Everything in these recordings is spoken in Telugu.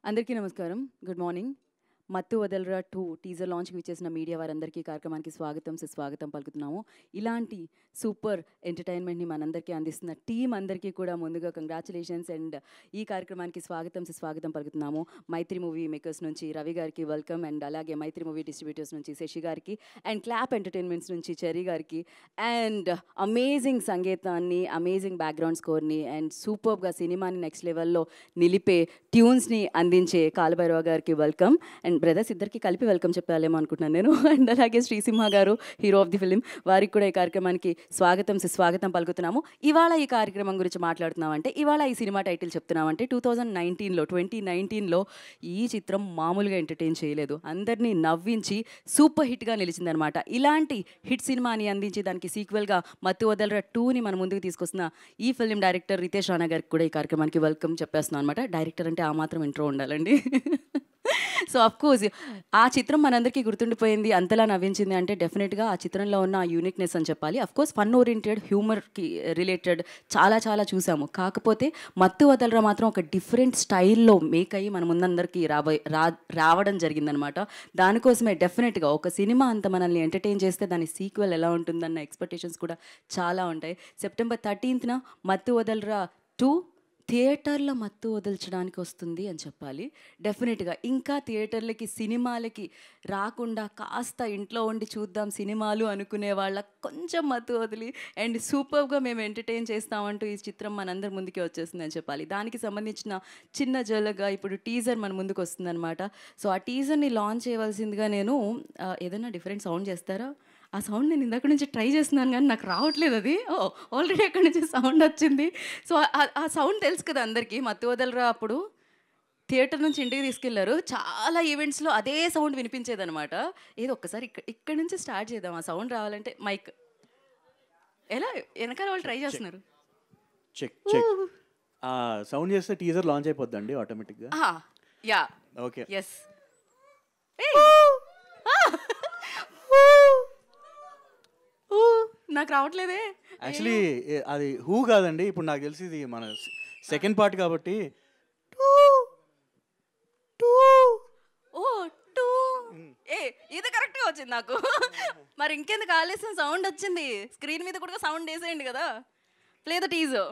అందరికీ నమస్కారం. Good morning. 'మత్తు వదలరా 2' టీజర్ లాంచ్‌కి విచ్చేసిన మీడియా వారందరికీ కార్యక్రమానికి స్వాగతం, సుస్వాగతం పలుకుతున్నాము. ఇలాంటి సూపర్ ఎంటర్‌టైన్‌మెంట్‌ని మనందరికీ అందిస్తున్న టీమ్ అందరికీ కూడా ముందుగా కంగ్రాచ్యులేషన్స్ అండ్ ఈ కార్యక్రమానికి స్వాగతం, సుస్వాగతం పలుకుతున్నాము. మైత్రి మూవీ మేకర్స్ నుంచి రవి గారికి వెల్కమ్ అండ్ అలాగే మైత్రి మూవీ డిస్ట్రిబ్యూటర్స్ నుంచి శశి గారికి అండ్ క్లాప్ ఎంటర్‌టైన్‌మెంట్స్ నుంచి చెర్రీ గారికి అండ్ అమేజింగ్ సంగీతాన్ని, అమేజింగ్ బ్యాక్‌గ్రౌండ్ స్కోర్‌ని అండ్ సూపర్బ్‌గా సినిమాని నెక్స్ట్ లెవెల్‌లో నిలిపే ట్యూన్స్‌ని అందించే కాలభైరవ గారికి వెల్కమ్ అండ్ బ్రదర్స్ ఇద్దరికి కలిపి వెల్కమ్ చెప్పాలేమో అనుకుంటున్నాను నేను. అండ్ అలాగే శ్రీసింహ గారు, హీరో ఆఫ్ ది ఫిలిం, వారికి కూడా ఈ కార్యక్రమానికి స్వాగతం, సుస్వాగతం పలుకుతున్నాము. ఇవాళ ఈ కార్యక్రమం గురించి మాట్లాడుతున్నామంటే, ఇవాళ ఈ సినిమా టైటిల్ చెప్తున్నామంటే 2019లో ఈ చిత్రం మామూలుగా ఎంటర్టైన్ చేయలేదు, అందరినీ నవ్వించి సూపర్ హిట్గా నిలిచిందనమాట. ఇలాంటి హిట్ సినిమాని అందించి దానికి సీక్వెల్గా మత్తు వదలరా 2ని మన ముందుకు తీసుకొస్తున్న ఈ ఫిలిం డైరెక్టర్ రితేష్ రాణా గారికి కూడా ఈ కార్యక్రమానికి వెల్కమ్ చెప్పేస్తున్నాను అనమాట. డైరెక్టర్ అంటే ఆ మాత్రం ఇంట్రో ఉండాలండి. సో అఫ్కోర్స్ ఆ చిత్రం మనందరికీ గుర్తుండిపోయింది, అంతలా నవ్వించింది అంటే డెఫినెట్గా ఆ చిత్రంలో ఉన్న యూనిక్నెస్ అని చెప్పాలి. అఫ్కోర్స్ ఫన్ ఓరియంటెడ్, హ్యూమర్కి రిలేటెడ్ చాలా చాలా చూసాము. కాకపోతే మత్తు వదలరా మాత్రం ఒక డిఫరెంట్ స్టైల్లో మేక్ అయ్యి మన ముందందరికీ రావడం జరిగిందనమాట. దానికోసమే డెఫినెట్గా ఒక సినిమా అంత మనల్ని ఎంటర్టైన్ చేస్తే దాని సీక్వెల్ ఎలా ఉంటుందన్న ఎక్స్పెక్టేషన్స్ కూడా చాలా ఉంటాయి. సెప్టెంబర్ 13న మత్తు వదలరా 2 థియేటర్లో మత్తు వదల్చడానికి వస్తుంది అని చెప్పాలి. డెఫినెట్గా ఇంకా థియేటర్లకి, సినిమాలకి రాకుండా కాస్త ఇంట్లో ఉండి చూద్దాం సినిమాలు అనుకునే వాళ్ళ కొంచెం మత్తు వదిలి అండ్ సూపర్గా మేము ఎంటర్టైన్ చేస్తామంటూ ఈ చిత్రం మనందరి ముందుకే వచ్చేస్తుంది అని చెప్పాలి. దానికి సంబంధించిన చిన్న జలగా ఇప్పుడు టీజర్ మన ముందుకు వస్తుందన్నమాట. సో ఆ టీజర్ని లాంచ్ చేయవలసిందిగా నేను ఏదైనా డిఫరెంట్ సౌండ్ చేస్తారా? ఆ సౌండ్ నేను ఇందాక నుంచి ట్రై చేస్తున్నాను కానీ నాకు రావట్లేదు అది. ఆల్రెడీ అక్కడి నుంచి సౌండ్ వచ్చింది. సో ఆ సౌండ్ తెలుసు కదా అందరికీ. మత్తు వదలరా అప్పుడు థియేటర్ నుంచి ఇంటికి తీసుకెళ్లారు, చాలా ఈవెంట్స్లో అదే సౌండ్ వినిపించేదనమాట. ఏదో ఒక్కసారి ఇక్కడ నుంచి స్టార్ట్ చేద్దాం. ఆ సౌండ్ రావాలంటే మైక్ ఎలా వెనకాల వాళ్ళు ట్రై చేస్తున్నారు. చెక్ సౌండ్ చేస్తే టీజర్ లాంచ్ అయిపోద్దండి ఆటోమేటిక్గా. Yeah okay. ఎస్. నాకు రావట్లేదే యాక్చువల్లీ అది హూ కాదండి, ఇప్పుడు నాకు తెలిసి ఇది మన సెకండ్ పార్ట్ కాబట్టి. ఇది కరెక్ట్గా వచ్చింది నాకు. మరి ఇంకెందుకు ఆలస్యం, సౌండ్ వచ్చింది. స్క్రీన్ మీద కూడా సౌండ్ వేసేయండి కదా. Play the teaser.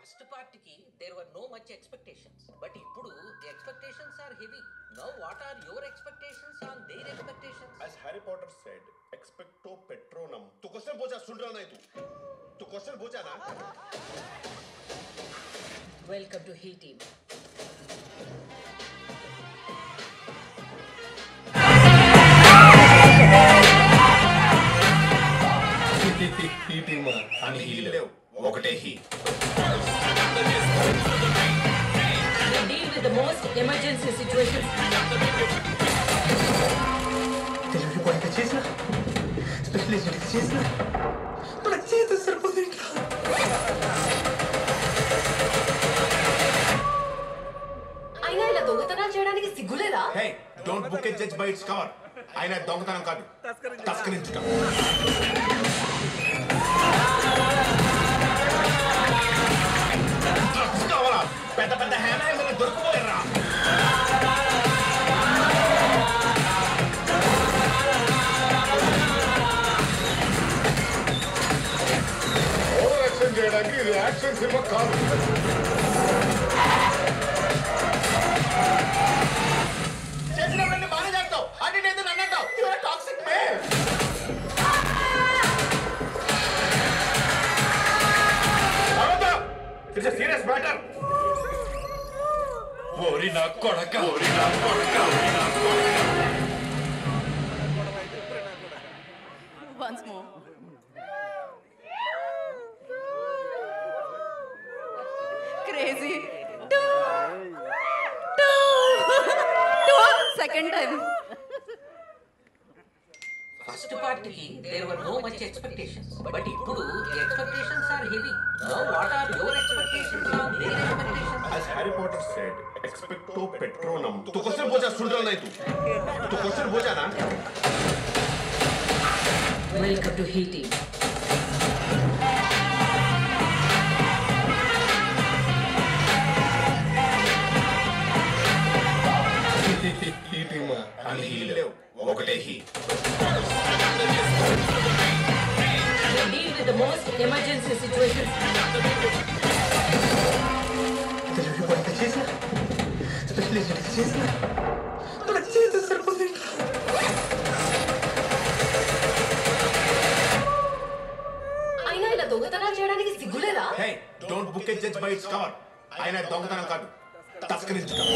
First part ki there were no much expectations, but ippudu the expectations are heavy. Now what are your expectations on their expectations? As Harry Potter said, expecto patronum. Tu question पूछा, सुन रहा नहीं तू question पूछा ना. Welcome to He Team. He team ani he lev ఒకటే he. We deal with the most emergency situations. Delivery boy ka chesna, specialist ka chesna, mana cheta sarpodi ka. అయినా ఇలా దొంగతనాలు చేయడానికి సిగ్గులేదా? Hey, don't book a judge by its cover. ఆయన దొంగతనం కాదు, తస్కరించడం. డ్రగ్స్ కావాలా? పెద్ద పెద్ద హ్యాండ్ ఏమైనా దొరికిపోయారా? ఓవర్ యాక్షన్ చేయడానికి ఇది యాక్షన్ సినిమా కాదు. చేసినవన్నీ బాగానే చేస్తావు, అంటే నేను నన్ను అంటావు. You are toxic man. It's a serious matter. ఓరి నా కొడక, ఓరి నా కొడక, ఓరి నా కొడక. Once more. Crazy. Two. Second time. First part ki there were no much expectations, but ippudu the expectations are heavy. Now what are your expectations on their expectations? As Harry Potter said, expecto patronum. तू क्वेश्चन पूछा सुन रहा नहीं तू क्वेश्चन पूछा ना Welcome to Haiti. ఈ టీమ్ అని హీలేవు ఒకటే he We deal with the most emergency situations. Delivery బాయ్కి చేసిన స్పెషలిస్ట్కి చేసిన తనకు చేస్తే సరిపోతుంది. అయినా ఇలా దొంగతనాలు చేయడానికి సిగ్గులేదా? Hey don't book a judge by its cover ఆయన దొంగతనం కాదు తస్కరించడం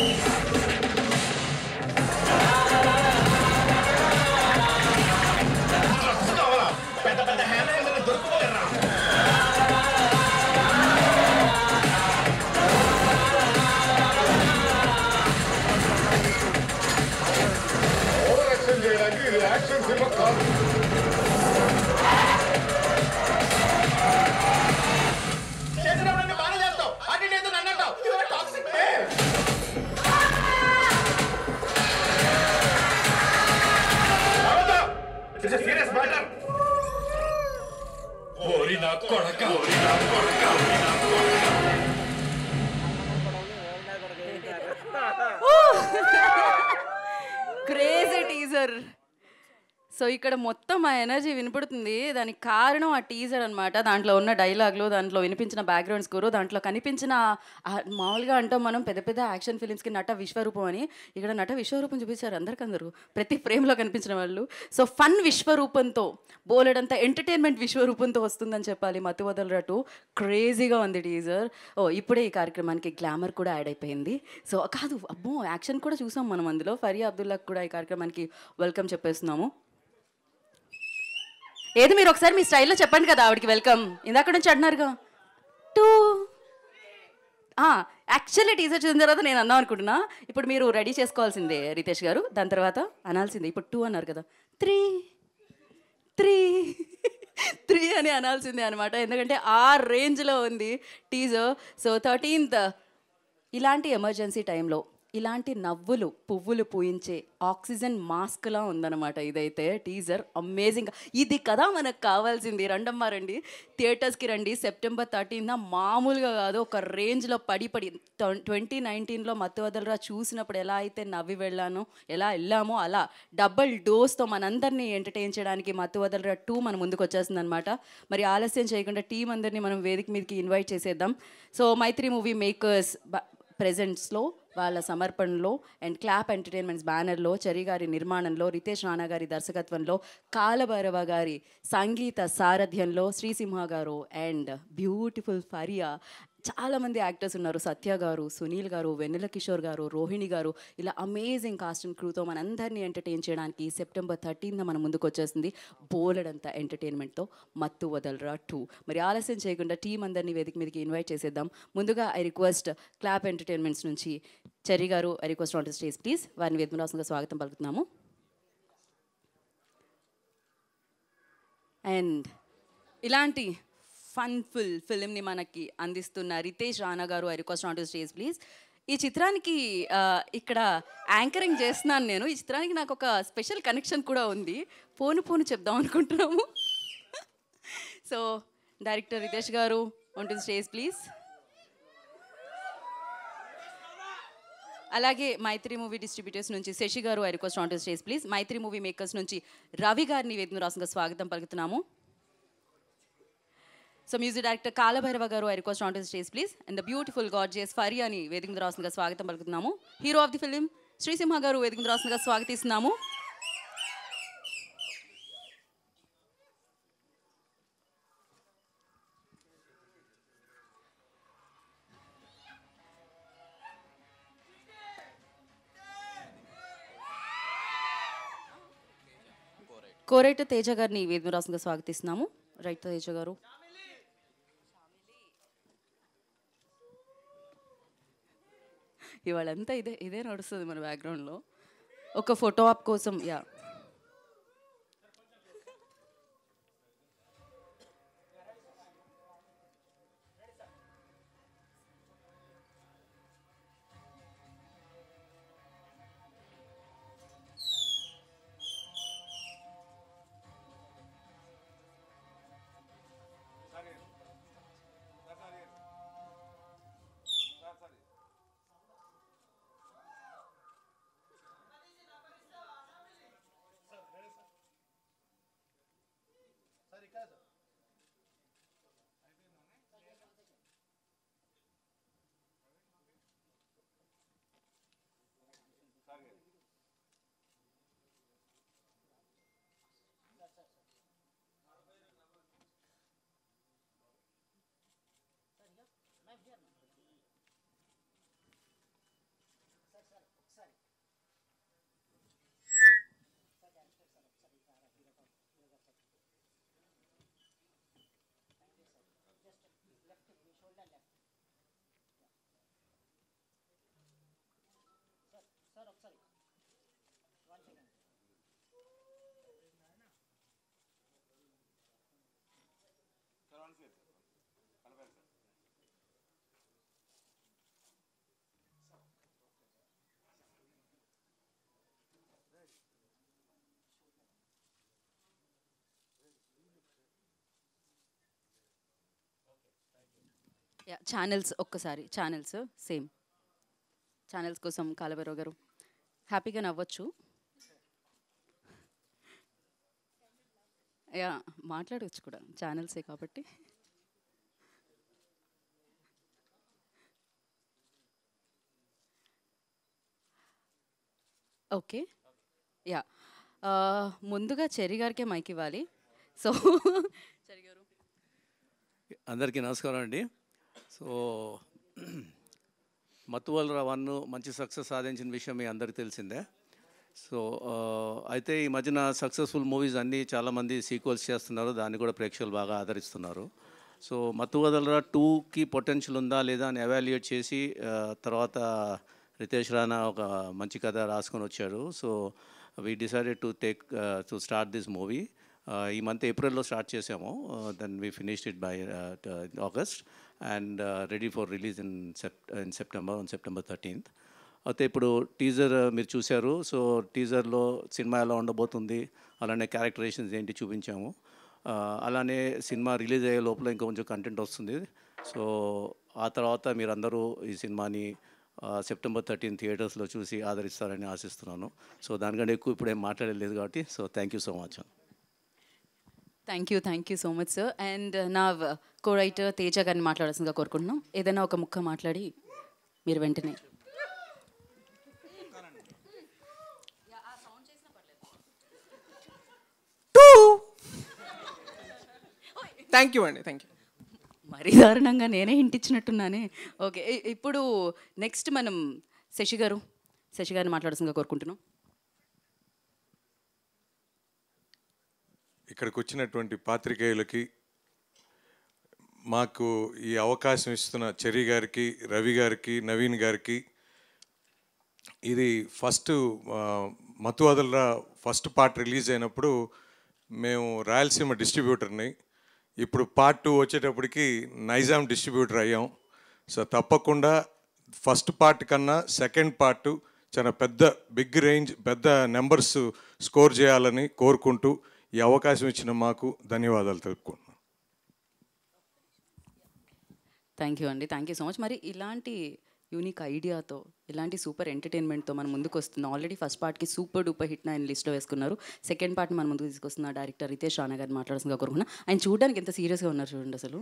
పెద్ద పెద్ద హ్యాండ్ దొరుకుపోయారా ఓవర్ యాక్షన్ చేయడానికి ఇది యాక్షన్ సినిమా కాదు చేసినప్పుడు బాగా చేస్తావు అటు లేదు నన్ను అంటావు టాక్సిక్ ఇట్స్ సీరియస్ మ్యాటర్ ఓరి నా కొడక ఓరి నా కొడక ఓరి నా కొడక క్రేజీ టీజర్. సో ఇక్కడ మొత్తం ఆ ఎనర్జీ వినపడుతుంది. దానికి కారణం ఆ టీజర్ అనమాట. దాంట్లో ఉన్న డైలాగ్లు, దాంట్లో వినిపించిన బ్యాక్గ్రౌండ్ స్కోరు, దాంట్లో కనిపించిన మామూలుగా అంటాం మనం పెద్ద పెద్ద యాక్షన్ ఫిలిమ్స్కి నట విశ్వరూపం అని. ఇక్కడ నట విశ్వరూపం చూపించారు అందరికందరూ, ప్రతి ఫ్రేమ్లో కనిపించిన వాళ్ళు. సో ఫన్ విశ్వరూపంతో, బోలెడంత ఎంటర్టైన్మెంట్ విశ్వరూపంతో వస్తుందని చెప్పాలి మత్తు వదలరా 2. క్రేజీగా ఉంది టీజర్. ఇప్పుడే ఈ కార్యక్రమానికి గ్లామర్ కూడా యాడ్ అయిపోయింది. సో కాదు అబ్బో యాక్షన్ కూడా చూసాం మనం అందులో. ఫరియా అబ్దుల్లాకి కూడా ఈ కార్యక్రమానికి వెల్కమ్ చెప్పేస్తున్నాము. ఏది మీరు ఒకసారి మీ స్టైల్లో చెప్పండి కదా ఆవిడకి వెల్కమ్. ఇందాక నుంచి అంటున్నారుగా 2. యాక్చువల్లీ టీజర్ చూసిన తర్వాత నేను అందాం అనుకుంటున్నా. ఇప్పుడు మీరు రెడీ చేసుకోవాల్సిందే రితేష్ గారు. దాని తర్వాత అనాల్సిందే. ఇప్పుడు 2 అన్నారు కదా, 3 అని అనాల్సిందే అనమాట. ఎందుకంటే ఆ రేంజ్లో ఉంది టీజర్. సో 13th ఇలాంటి ఎమర్జెన్సీ టైంలో ఇలాంటి నవ్వులు పువ్వులు పూయించే ఆక్సిజన్ మాస్క్లా ఉందన్నమాట ఇదైతే టీజర్. అమేజింగ్. ఇది కదా మనకు కావాల్సింది. రండమ్మా రండి, థియేటర్స్కి రండి. September 13th మామూలుగా కాదు, ఒక రేంజ్లో పడి 2019లో మత్తు వదలరా చూసినప్పుడు ఎలా అయితే నవ్వి ఎలా వెళ్ళామో అలా డబుల్ డోస్తో మనందరినీ ఎంటర్టైన్ చేయడానికి మత్తు వదలరా 2 మన ముందుకు వచ్చేస్తుంది అనమాట. మరి ఆలస్యం చేయకుండా టీం అందరినీ మనం వేదిక మీదకి ఇన్వైట్ చేసేద్దాం. సో మైత్రి మూవీ మేకర్స్ ప్రెజెంట్స్లో, వాళ్ళ సమర్పణలో అండ్ క్లాప్ ఎంటర్టైన్మెంట్స్ బ్యానర్లో, చెరి గారి నిర్మాణంలో, రితేష్ రాణా గారి దర్శకత్వంలో, కాలభైరవ గారి సంగీత సారథ్యంలో, శ్రీసింహ గారు అండ్ బ్యూటిఫుల్ ఫరియా, చాలామంది యాక్టర్స్ ఉన్నారు. సత్య గారు, సునీల్ గారు, వెన్నెల కిషోర్ గారు, రోహిణి గారు, ఇలా అమేజింగ్ కాస్ట్ అండ్ క్రూతో మనందరినీ ఎంటర్టైన్ చేయడానికి September 13th మన ముందుకు వచ్చేసింది బోలెడంతా ఎంటర్టైన్మెంట్తో మత్తు వదలరా 2. మరి ఆలస్యం చేయకుండా టీం అందరినీ వేదిక మీదకి ఇన్వైట్ చేసేద్దాం. ముందుగా ఐ రిక్వెస్ట్ క్లాప్ ఎంటర్టైన్మెంట్స్ నుంచి చెరి గారు, I request on to stage please. వారిని వేదికగా స్వాగతం పలుకుతున్నాము. అండ్ ఇలాంటి ఫన్ఫుల్ ఫిలింని మనకి అందిస్తున్న రితేష్ రాణా గారు, I request on to stage please. ఈ చిత్రానికి ఇక్కడ యాంకరింగ్ చేస్తున్నాను నేను. ఈ చిత్రానికి నాకు ఒక స్పెషల్ కనెక్షన్ కూడా ఉంది. పోను చెప్దాం అనుకుంటున్నాము. సో డైరెక్టర్ రితేష్ గారు ఆన్ టు స్టేజ్ ప్లీజ్. అలాగే మైత్రి మూవీ డిస్ట్రిబ్యూటర్స్ నుంచి Sashi garu, I request on to stage please. Mythri movie makers నుంచి రవి గారిని వేదికగా స్వాగతం పలుకుతున్నాము. So music director Kaalabhairava garu, I request on to stage please. And the beautiful gorgeous ఫరియాని వేదికగా స్వాగతం పలుకుతున్నాము. Hero of the film Srisimha garu వేదికగా స్వాగతిస్తున్నాము. కోరైట్ తేజ గారిని వేదికగా స్వాగతిస్తున్నాము. రైట్ తేజ గారు. ఇవాళంతా ఇదే నడుస్తుంది మన బ్యాక్గ్రౌండ్లో. ఒక ఫోటో ఆప్ కోసం యా ఛానల్స్ ఒక్కసారి ఛానల్స్ సేమ్ ఛానల్స్ కోసం కాలభైరవ్ గారు హ్యాపీగా నవ్వచ్చు. యా మాట్లాడవచ్చు కూడా ఛానల్సే కాబట్టి. ఓకే యా ముందుగా చెర్రీ గారికే మైక్ ఇవ్వాలి. సో చెర్రీ గారు. అందరికీ నమస్కారం అండి. సో మత్తువలరా 1 మంచి సక్సెస్ సాధించిన విషయం మీ అందరికీ తెలిసిందే. సో అయితే ఈ మధ్యన సక్సెస్ఫుల్ మూవీస్ అన్నీ చాలామంది సీక్వెల్స్ చేస్తున్నారు, దాన్ని కూడా ప్రేక్షకులు బాగా ఆదరిస్తున్నారు. సో మత్తువదలరా 2కి పొటెన్షియల్ ఉందా లేదా అని ఎవాల్యుయేట్ చేసి తర్వాత రితేష్ రాణా ఒక మంచి కథ రాసుకొని వచ్చారు. So we decided to start this movie. ఈ మంత్ ఏప్రిల్లో స్టార్ట్ చేసాము, then we finished it by August and ready for release in September 13th. అయితే ఇప్పుడు టీజర్ మీరు చూశారు. సో టీజర్లో సినిమా ఎలా ఉండబోతుంది, అలానే క్యారెక్టరైజేషన్స్ ఏంటి చూపించాము. అలానే సినిమా రిలీజ్ అయ్యే లోపల ఇంకా కొంచెం కంటెంట్ వస్తుంది. సో ఆ తర్వాత మీరందరూ ఈ సినిమాని సెప్టెంబర్ 13 థియేటర్స్లో చూసి ఆదరిస్తారని ఆశిస్తున్నాను. సో దానికంటే ఎక్కువ ఇప్పుడేం మాట్లాడలేదు కాబట్టి so thank you so much. Thank you so much sir. And నా కో రైటర్ తేజ గారిని మాట్లాడాల్సిందిగా కోరుకుంటున్నాం. ఏదైనా ఒక ముక్క మాట్లాడి మీరు వెంటనే. థ్యాంక్ యూ అండి, థ్యాంక్ యూ. మరీ దారుణంగా నేనే హింటిచ్చినట్టున్నానే. ఓకే ఇప్పుడు నెక్స్ట్ మనం శశి గారిని మాట్లాడాల్సిందిగా కోరుకుంటున్నాం. ఇక్కడికి వచ్చినటువంటి పాత్రికేయులకి, మాకు ఈ అవకాశం ఇస్తున్న చెర్రీ గారికి, రవి గారికి, నవీన్ గారికి, ఇది మత్తువదలరా ఫస్ట్ పార్ట్ రిలీజ్ అయినప్పుడు మేము రాయలసీమ డిస్ట్రిబ్యూటర్ని, ఇప్పుడు పార్ట్ 2 వచ్చేటప్పటికి నైజాం డిస్ట్రిబ్యూటర్ అయ్యాం. సో తప్పకుండా ఫస్ట్ పార్ట్ కన్నా సెకండ్ పార్ట్ చాలా బిగ్ రేంజ్, పెద్ద నెంబర్స్ స్కోర్ చేయాలని కోరుకుంటూ ఈ అవకాశం ఇచ్చిన మాకు ధన్యవాదాలు తెలుపుకుంటున్నాను. Thank you so much. మరి ఇలాంటి యూనిక్ ఐడియాతో, ఇలాంటి సూపర్ ఎంటర్టైన్మెంట్తో మన ముందుకు వస్తుంది. ఆల్రెడీ ఫస్ట్ పార్ట్కి సూపర్ డూపర్ హిట్ ఆయన లిస్ట్లో వేసుకున్నారు. సెకండ్ పార్ట్ని మన ముందుకు తీసుకొస్తున్న డైరెక్టర్ రితేష్ రాణా గారిని మాట్లాడాల్సిందిగా కోరుకున్నా. ఆయన చూడడానికి ఎంత సీరియస్గా ఉన్నారు చూడండి అసలు.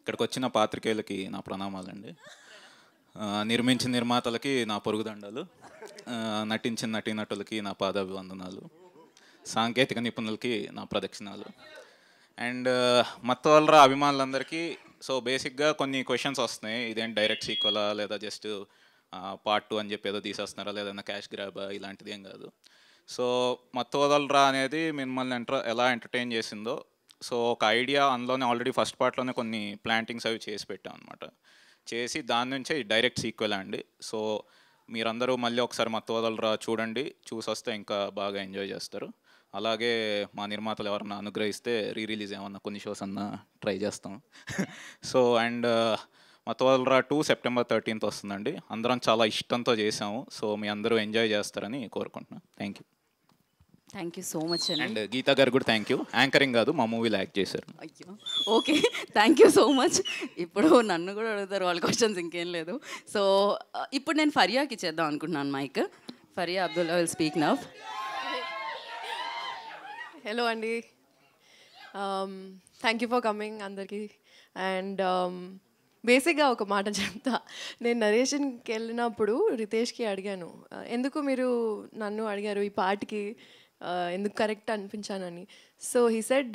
ఇక్కడికి వచ్చిన పాత్రికేయులకి నా ప్రణామాలండి. నిర్మించిన నిర్మాతలకి నా పొరుగుదండాలు, నటించిన నటీనటులకి నా పాదాభివందనాలు, సాంకేతిక నిపుణులకి నా ప్రదక్షిణాలు. అండ్ మత్తువలరా అభిమానులందరికీ సో బేసిక్గా కొన్ని క్వశ్చన్స్ వస్తున్నాయి. ఇదేంటి డైరెక్ట్ సీక్వెలా లేదా జస్ట్ పార్ట్ 2 అని చెప్పి ఏదో తీసేస్తున్నారా లేదా క్యాష్ గ్రాబా, ఇలాంటిది ఏం కాదు. సో మత్తువదలరా అనేది మిమ్మల్ని ఎలా ఎంటర్టైన్ చేసిందో, సో ఒక ఐడియా అందులోనే ఆల్రెడీ ఫస్ట్ పార్ట్లోనే కొన్ని ప్లాంటింగ్స్ అవి చేసి పెట్టాం అనమాట. చేసి దాని నుంచే డైరెక్ట్ సీక్వెల్ అండి. సో మీరందరూ మళ్ళీ ఒకసారి మత్తువదలరా చూడండి, చూసి వస్తే ఇంకా బాగా ఎంజాయ్ చేస్తారు. అలాగే మా నిర్మాతలు ఎవరన్నా అనుగ్రహిస్తే రిలీజ్ ఏమన్నా కొన్ని షోస్ అన్నా ట్రై చేస్తాం. So and Mathuvadalara 2 September 13th వస్తుందండి. అందరం చాలా ఇష్టంతో చేసాము. సో మీ అందరూ ఎంజాయ్ చేస్తారని కోరుకుంటున్నాను. థ్యాంక్ యూ సో మచ్ అండి. అండ్ గీతా గారు కూడా థ్యాంక్ యూ. యాంకరింగ్ కాదు, మా మూవీలో యాక్ట్ చేశారు. అయ్యో okay, thank you so much. ఇప్పుడు నన్ను కూడా అడుగుతారు వాళ్ళ క్వశ్చన్స్, ఇంకేం లేదు. సో ఇప్పుడు నేను ఫరియాకి ఇచ్చేద్దాం అనుకుంటున్నాను mic. Faria Abdullah will speak now. Hello అండి, థ్యాంక్ యూ ఫర్ కమింగ్ అందరికీ. అండ్ బేసిక్గా ఒక మాట చెప్తా. నేను నరేషన్కి వెళ్ళినప్పుడు రితేష్కి అడిగాను, ఎందుకు మీరు నన్ను అడిగారు ఈ పాటకి ఎందుకు కరెక్ట్ అనిపించానని. సో హీ సెడ్,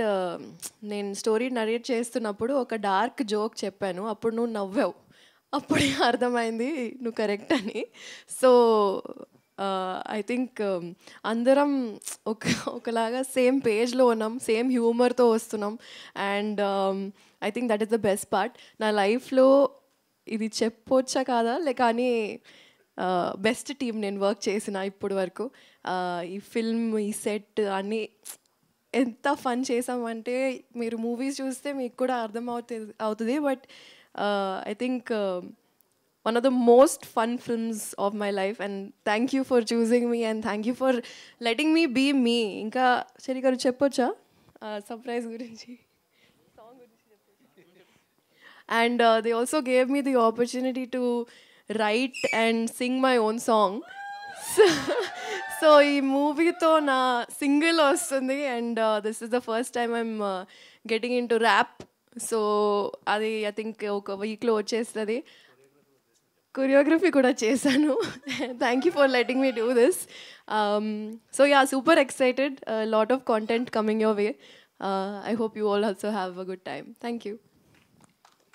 నేను స్టోరీ నరేట్ చేస్తున్నప్పుడు ఒక డార్క్ జోక్ చెప్పాను, అప్పుడు నువ్వు నవ్వావు, అప్పుడే అర్థమైంది నువ్వు కరెక్ట్ అని. సో ఐ థింక్ అందరం ఒకలాగా సేమ్ పేజ్లో ఉన్నాం, సేమ్ హ్యూమర్తో వస్తున్నాం. And I think that is the best part. నా లైఫ్లో ఇది చెప్పొచ్చా కాదా కానీ బెస్ట్ టీం నేను వర్క్ చేసిన ఇప్పటి వరకు. ఈ ఫిల్మ్, ఈ సెట్ అన్నీ ఎంత ఫన్ చేసామంటే మీరు మూవీస్ చూస్తే మీకు కూడా అర్థం అవుతుంది. But I think one of the most fun films of my life, and thank you for choosing me and thank you for letting me be me. Inka Cheri garu cheppocha surprise gurinchi, song gurinchi cheppocha. And they also gave me the opportunity to write and sing my own song. So ఈ మూవీతో నా సింగిల్ వస్తుంది, and this is the first time I'm getting into rap. So అది ఐ థింక్ ఒక వీక్లో వచ్చేస్తుంది. కొరియోగ్రఫీ కూడా చేశాను. Thank you for letting me do this. So yeah, super excited, lot of content coming your way. I hope you all also have a good time. Thank you.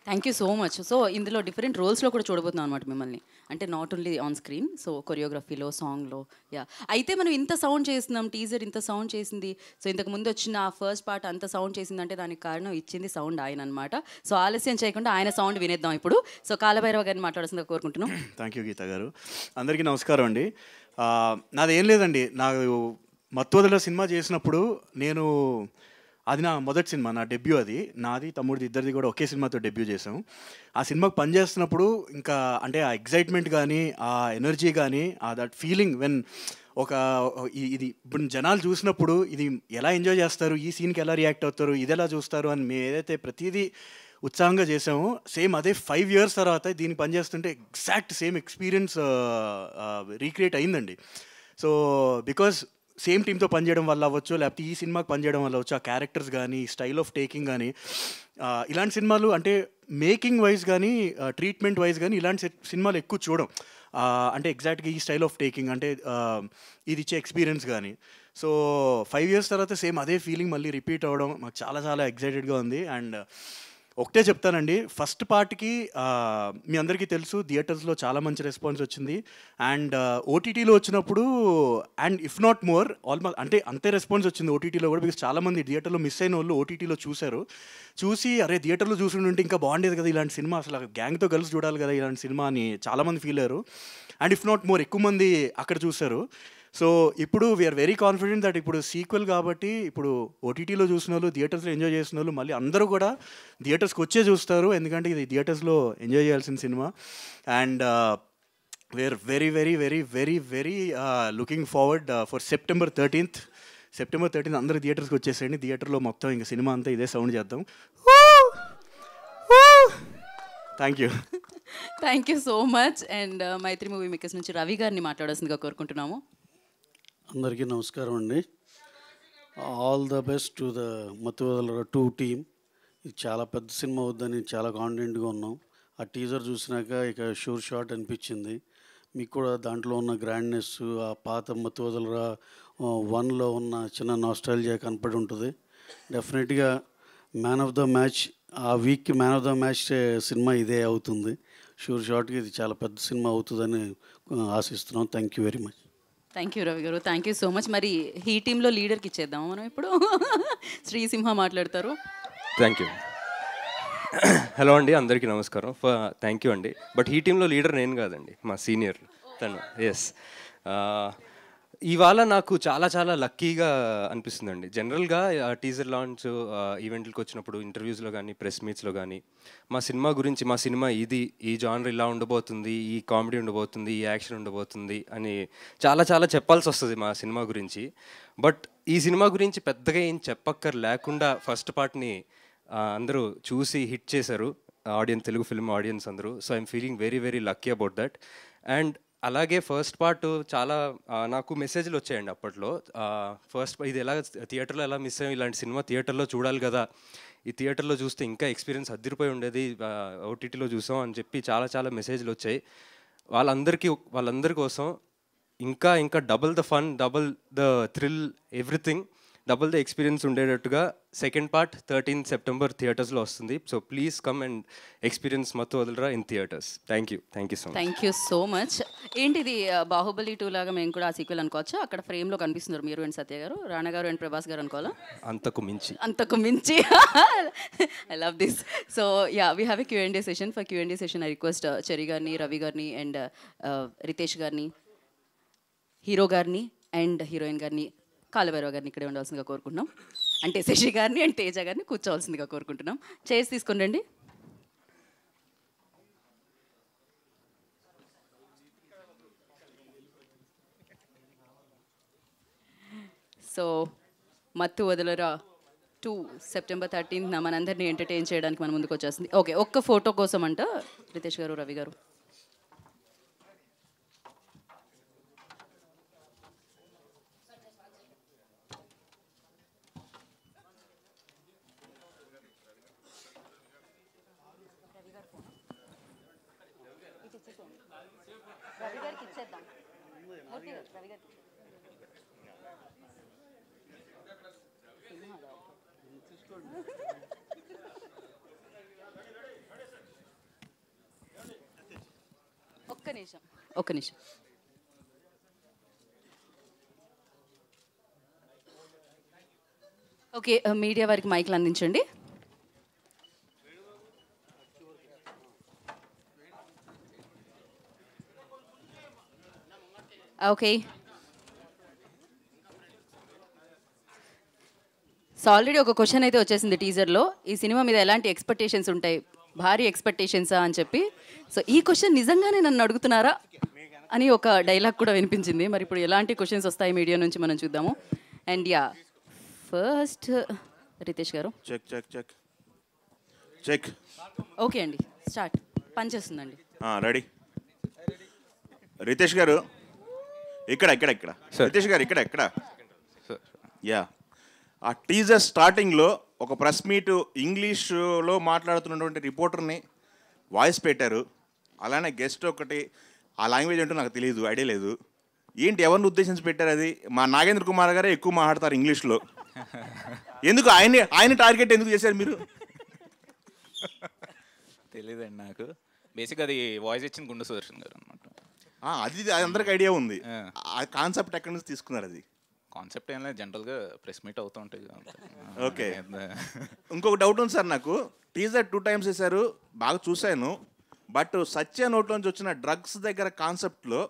Thank you so much. So ఇందులో డిఫరెంట్ రోల్స్లో కూడా చూడబోతున్నాం అనమాట మిమ్మల్ని, అంటే not only on screen, so కొరియోగ్రఫీలో, సాంగ్లో. యా, అయితే మనం ఇంత సౌండ్ చేస్తున్నాం, టీజర్ ఇంత సౌండ్ చేసింది. సో ఇంతకు ముందు వచ్చిన ఆ ఫస్ట్ పార్ట్ అంత సౌండ్ చేసిందంటే దానికి కారణం ఇచ్చింది సౌండ్ ఆయన అనమాట. సో ఆలస్యం చేయకుండా ఆయన సౌండ్ వినేద్దాం ఇప్పుడు. సో కాలభైరవ గారిని మాట్లాడాల్సిందిగా కోరుకుంటున్నాం. థ్యాంక్ యూ గీత గారు. అందరికీ నమస్కారం అండి. నాదేం లేదండి, నాకు మత్తువదల సినిమా చేసినప్పుడు అది నా మొదటి సినిమా, నా డెబ్యూ. అది నాది, తమ్ముడిది, ఇద్దరిది కూడా ఒకే సినిమాతో డెబ్యూ చేసాం. ఆ సినిమాకి పనిచేస్తున్నప్పుడు ఇంకా అంటే ఆ ఎగ్జైట్మెంట్ కానీ, ఆ ఎనర్జీ కానీ, ఆ దట్ ఫీలింగ్ వెన్ ఇది ఇప్పుడు జనాలు చూసినప్పుడు ఇది ఎలా ఎంజాయ్ చేస్తారు, ఈ సీన్కి ఎలా రియాక్ట్ అవుతారు, ఇది ఎలా చూస్తారు అని మేము ఏదైతే ప్రతిదీ ఉత్సాహంగా చేసామో, సేమ్ అదే 5 years తర్వాత దీన్ని పనిచేస్తుంటే ఎగ్జాక్ట్ సేమ్ ఎక్స్పీరియన్స్ రీక్రియేట్ అయిందండి. సో బికాజ్ సేమ్ టీంతో పనిచేయడం వల్ల అవ్వచ్చు, లేకపోతే ఈ సినిమాకి పనిచేయడం వల్ల అవ్వచ్చు, ఆ క్యారెక్టర్స్ కానీ, స్టైల్ ఆఫ్ టేకింగ్ కానీ, ఇలాంటి సినిమాలు అంటే మేకింగ్ వైజ్ కానీ, ట్రీట్మెంట్ వైజ్ కానీ ఇలాంటి సినిమాలు ఎక్కువ చూడం. అంటే ఎగ్జాక్ట్గా ఈ స్టైల్ ఆఫ్ టేకింగ్ అంటే ఇది ఇచ్చే ఎక్స్పీరియన్స్ కానీ. సో 5 years తర్వాత సేమ్ అదే ఫీలింగ్ మళ్ళీ రిపీట్ అవ్వడం మాకు చాలా చాలా ఎక్సైటెడ్గా ఉంది. అండ్ ఒకటే చెప్తానండి, ఫస్ట్ పార్ట్కి మీ అందరికీ తెలుసు థియేటర్స్లో చాలా మంచి రెస్పాన్స్ వచ్చింది. అండ్ ఓటీటీలో వచ్చినప్పుడు and if not more almost అంటే అంతే రెస్పాన్స్ వచ్చింది ఓటీటీలో కూడా. బికాస్ చాలామంది థియేటర్లో మిస్ అయిన వాళ్ళు ఓటీటీలో చూసి అరే థియేటర్లో చూసుంటే ఇంకా బాగుండేది కదా ఇలాంటి సినిమా, అసలు గ్యాంగ్తో కలిసి చూడాలి కదా ఇలాంటి సినిమా అని చాలామంది ఫీల్ అయ్యారు. అండ్ ఇఫ్ నాట్ మోర్ ఎక్కువ మంది అక్కడ చూశారు. సో ఇప్పుడు వీఆర్ వెరీ కాన్ఫిడెంట్ దట్ ఇప్పుడు సీక్వెల్ కాబట్టి ఇప్పుడు ఓటీటీలో చూసిన వాళ్ళు, థియేటర్స్లో ఎంజాయ్ చేసిన వాళ్ళు మళ్ళీ అందరూ కూడా థియేటర్స్కి వచ్చే చూస్తారు, ఎందుకంటే ఇది థియేటర్స్లో ఎంజాయ్ చేయాల్సిన సినిమా. And we are very very very very very looking forward for September 13th. September 13th అందరూ థియేటర్స్కి వచ్చేసేయండి. థియేటర్లో మొత్తం ఇంకా సినిమా అంతా ఇదే సౌండ్ చేద్దాం. Thank you. Thank you so much. And Mythri movie makers నుంచి రవి గారిని మాట్లాడాల్సిందిగా కోరుకుంటున్నాము. అందరికీ నమస్కారం అండి. All the best to the Mathuvadala 2 team. ఇది చాలా పెద్ద సినిమా అవుద్దని చాలా కాన్ఫిడెంట్గా ఉన్నాం. ఆ టీజర్ చూసినాక ఇక షూర్ షాట్ అనిపించింది. మీకు కూడా దాంట్లో ఉన్న గ్రాండ్నెస్, ఆ పాత మత్తువదల 1లో ఉన్న చిన్న నాస్టాల్జియా కనపడి ఉంటుంది. డెఫినెట్గా మ్యాన్ ఆఫ్ ద మ్యాచ్, ఆ వీక్కి మ్యాన్ ఆఫ్ ద మ్యాచ్ సినిమా ఇదే అవుతుంది. షూర్ షాట్గా ఇది చాలా పెద్ద సినిమా అవుతుందని ఆశిస్తున్నాం. Thank you very much. Thank you Ravi గారు, థ్యాంక్ యూ సో మచ్. మరి ఈ టీంలో లీడర్కి ఇచ్చేద్దాం మనం ఇప్పుడు. శ్రీసింహ మాట్లాడతారు. Thank you. హలో అండి, అందరికీ నమస్కారం. థ్యాంక్ యూ అండి. బట్ ఈ టీంలో లీడర్ నేను కాదండి, మా సీనియర్ తను. ఎస్, ఇవాళ నాకు చాలా చాలా లక్కీగా అనిపిస్తుందండి. జనరల్గా టీజర్ లాంచ్ ఈవెంట్లకు వచ్చినప్పుడు, ఇంటర్వ్యూస్లో కానీ, ప్రెస్ మీట్స్లో కానీ మా సినిమా గురించి, మా సినిమా ఇది, ఈ జానర్ ఇలా ఉండబోతుంది, ఈ కామెడీ ఉండబోతుంది, ఈ యాక్షన్ ఉండబోతుంది అని చాలా చాలా చెప్పాల్సి వస్తుంది మా సినిమా గురించి. బట్ ఈ సినిమా గురించి పెద్దగా ఏం చెప్పక్కర్ లేకుండా ఫస్ట్ పార్ట్ని అందరూ చూసి హిట్ చేశారు, ఆడియన్స్, తెలుగు ఫిల్మ్ ఆడియన్స్ అందరూ. So I'm feeling very very lucky about that. And అలాగే ఫస్ట్ పార్ట్ చాలా నాకు మెసేజ్లు వచ్చాయండి అప్పట్లో. ఇది ఎలా థియేటర్లో ఎలా మిస్ అయ్యాం, ఇలాంటి సినిమా థియేటర్లో చూడాలి కదా, ఈ థియేటర్లో చూస్తే ఇంకా ఎక్స్పీరియన్స్ అదిరిపోయి ఉండేది, ఓటీటీలో చూసాం అని చెప్పి చాలా చాలా మెసేజ్లు వచ్చాయి. వాళ్ళందరి కోసం ఇంకా ఇంకా double the fun, double the thrill, everything double the experience ఉండేటట్టుగా సెకండ్ పార్ట్ 13th September థియేటర్స్లో వస్తుంది. So please come and experience Mathuvadalara in theatres. Thank you so much. Thank you so much. ఏంటిది బాహుబలి 2 లాగా మేము కూడా ఆ సీక్వెల్ అనుకోవచ్చా? అక్కడ ఫ్రేమ్లో కనిపిస్తున్నారు మీరు అండ్ సత్య గారు, రాణా గారు అండ్ ప్రభాస్ గారు అనుకోవాలా? అంతకు మించి I love this. So yeah, we have a Q&A session. For Q&A session I request Cheri గారిని, రవి గారిని అండ్ రితేష్ గారిని, హీరో గారిని అండ్ హీరోయిన్ గారిని, కాలభైరవ గారిని ఇక్కడే ఉండాల్సిందిగా కోరుకుంటున్నాం. అంటే శశి గారిని అండ్ తేజ గారిని కూర్చోవాల్సిందిగా కోరుకుంటున్నాం. చైర్స్ తీసుకుని రండి. సో మత్తు వదలరా 2 సెప్టెంబర్ 13న మనందరినీ ఎంటర్టైన్ చేయడానికి మన ముందుకు వచ్చేస్తుంది. ఓకే, ఒక్క ఫోటో కోసం అంట రితేష్ గారు, రవి గారు. ఒక్క నిమిషం. ఓకే, మీడియా వారికి మైక్లు అందించండి. ఓకే, సో ఆల్రెడీ ఒక క్వశ్చన్ అయితే వచ్చేసింది టీజర్లో, ఈ సినిమా మీద ఎలాంటి ఎక్స్పెక్టేషన్స్ ఉంటాయి, భారీ ఎక్స్పెక్టేషన్సా అని చెప్పి. సో ఈ క్వశ్చన్ నిజంగానే నన్ను అడుగుతున్నారా అని ఒక డైలాగ్ కూడా వినిపించింది. మరి ఇప్పుడు ఎలాంటి క్వశ్చన్స్ వస్తాయి మీడియా నుంచి మనం చూద్దాము. And yeah, first Ritesh garu. Check check check check. Okay అండి, స్టార్ట్. పనిచేస్తుందండి. రెడీ. రితేష్ గారు ఇక్కడ ఇక్కడ ఇక్కడ రితేష్ గారు ఇక్కడ ఇక్కడ. యా, ఆ టీజర్ స్టార్టింగ్లో ఒక ప్రెస్ మీట్ ఇంగ్లీష్లో మాట్లాడుతున్నటువంటి రిపోర్టర్ని వాయిస్ పెట్టారు. అలానే గెస్ట్ ఒకటి, ఆ లాంగ్వేజ్ ఏంటో నాకు తెలియదు, ఐడియా లేదు. ఏంటి, ఎవరిని ఉద్దేశించి పెట్టారు అది? మా నాగేంద్ర కుమార్ గారే ఎక్కువ మాట్లాడతారు ఇంగ్లీష్లో. ఎందుకు ఆయన టార్గెట్ ఎందుకు చేశారు మీరు? తెలియదండి నాకు. బేసిక్గా అది వాయిస్ ఇచ్చిన గుండు సుదర్శన్ గారు అనమాట. అది అందరికి ఐడియా ఉంది. ఆ కాన్సెప్ట్ ఎక్కడి నుంచి తీసుకున్నారు? అది కాన్సెప్ట్ ఏం లేదు, జనరల్గా ప్రెస్ మీట్ అవుతూ ఉంటాయి. ఓకే, ఇంకొక డౌట్ ఉంది సార్ నాకు. టీజర్ 2 times వేశారు, బాగా చూశాను. బట్ సత్య నోట్లోంచి వచ్చిన డ్రగ్స్ దగ్గర కాన్సెప్ట్లో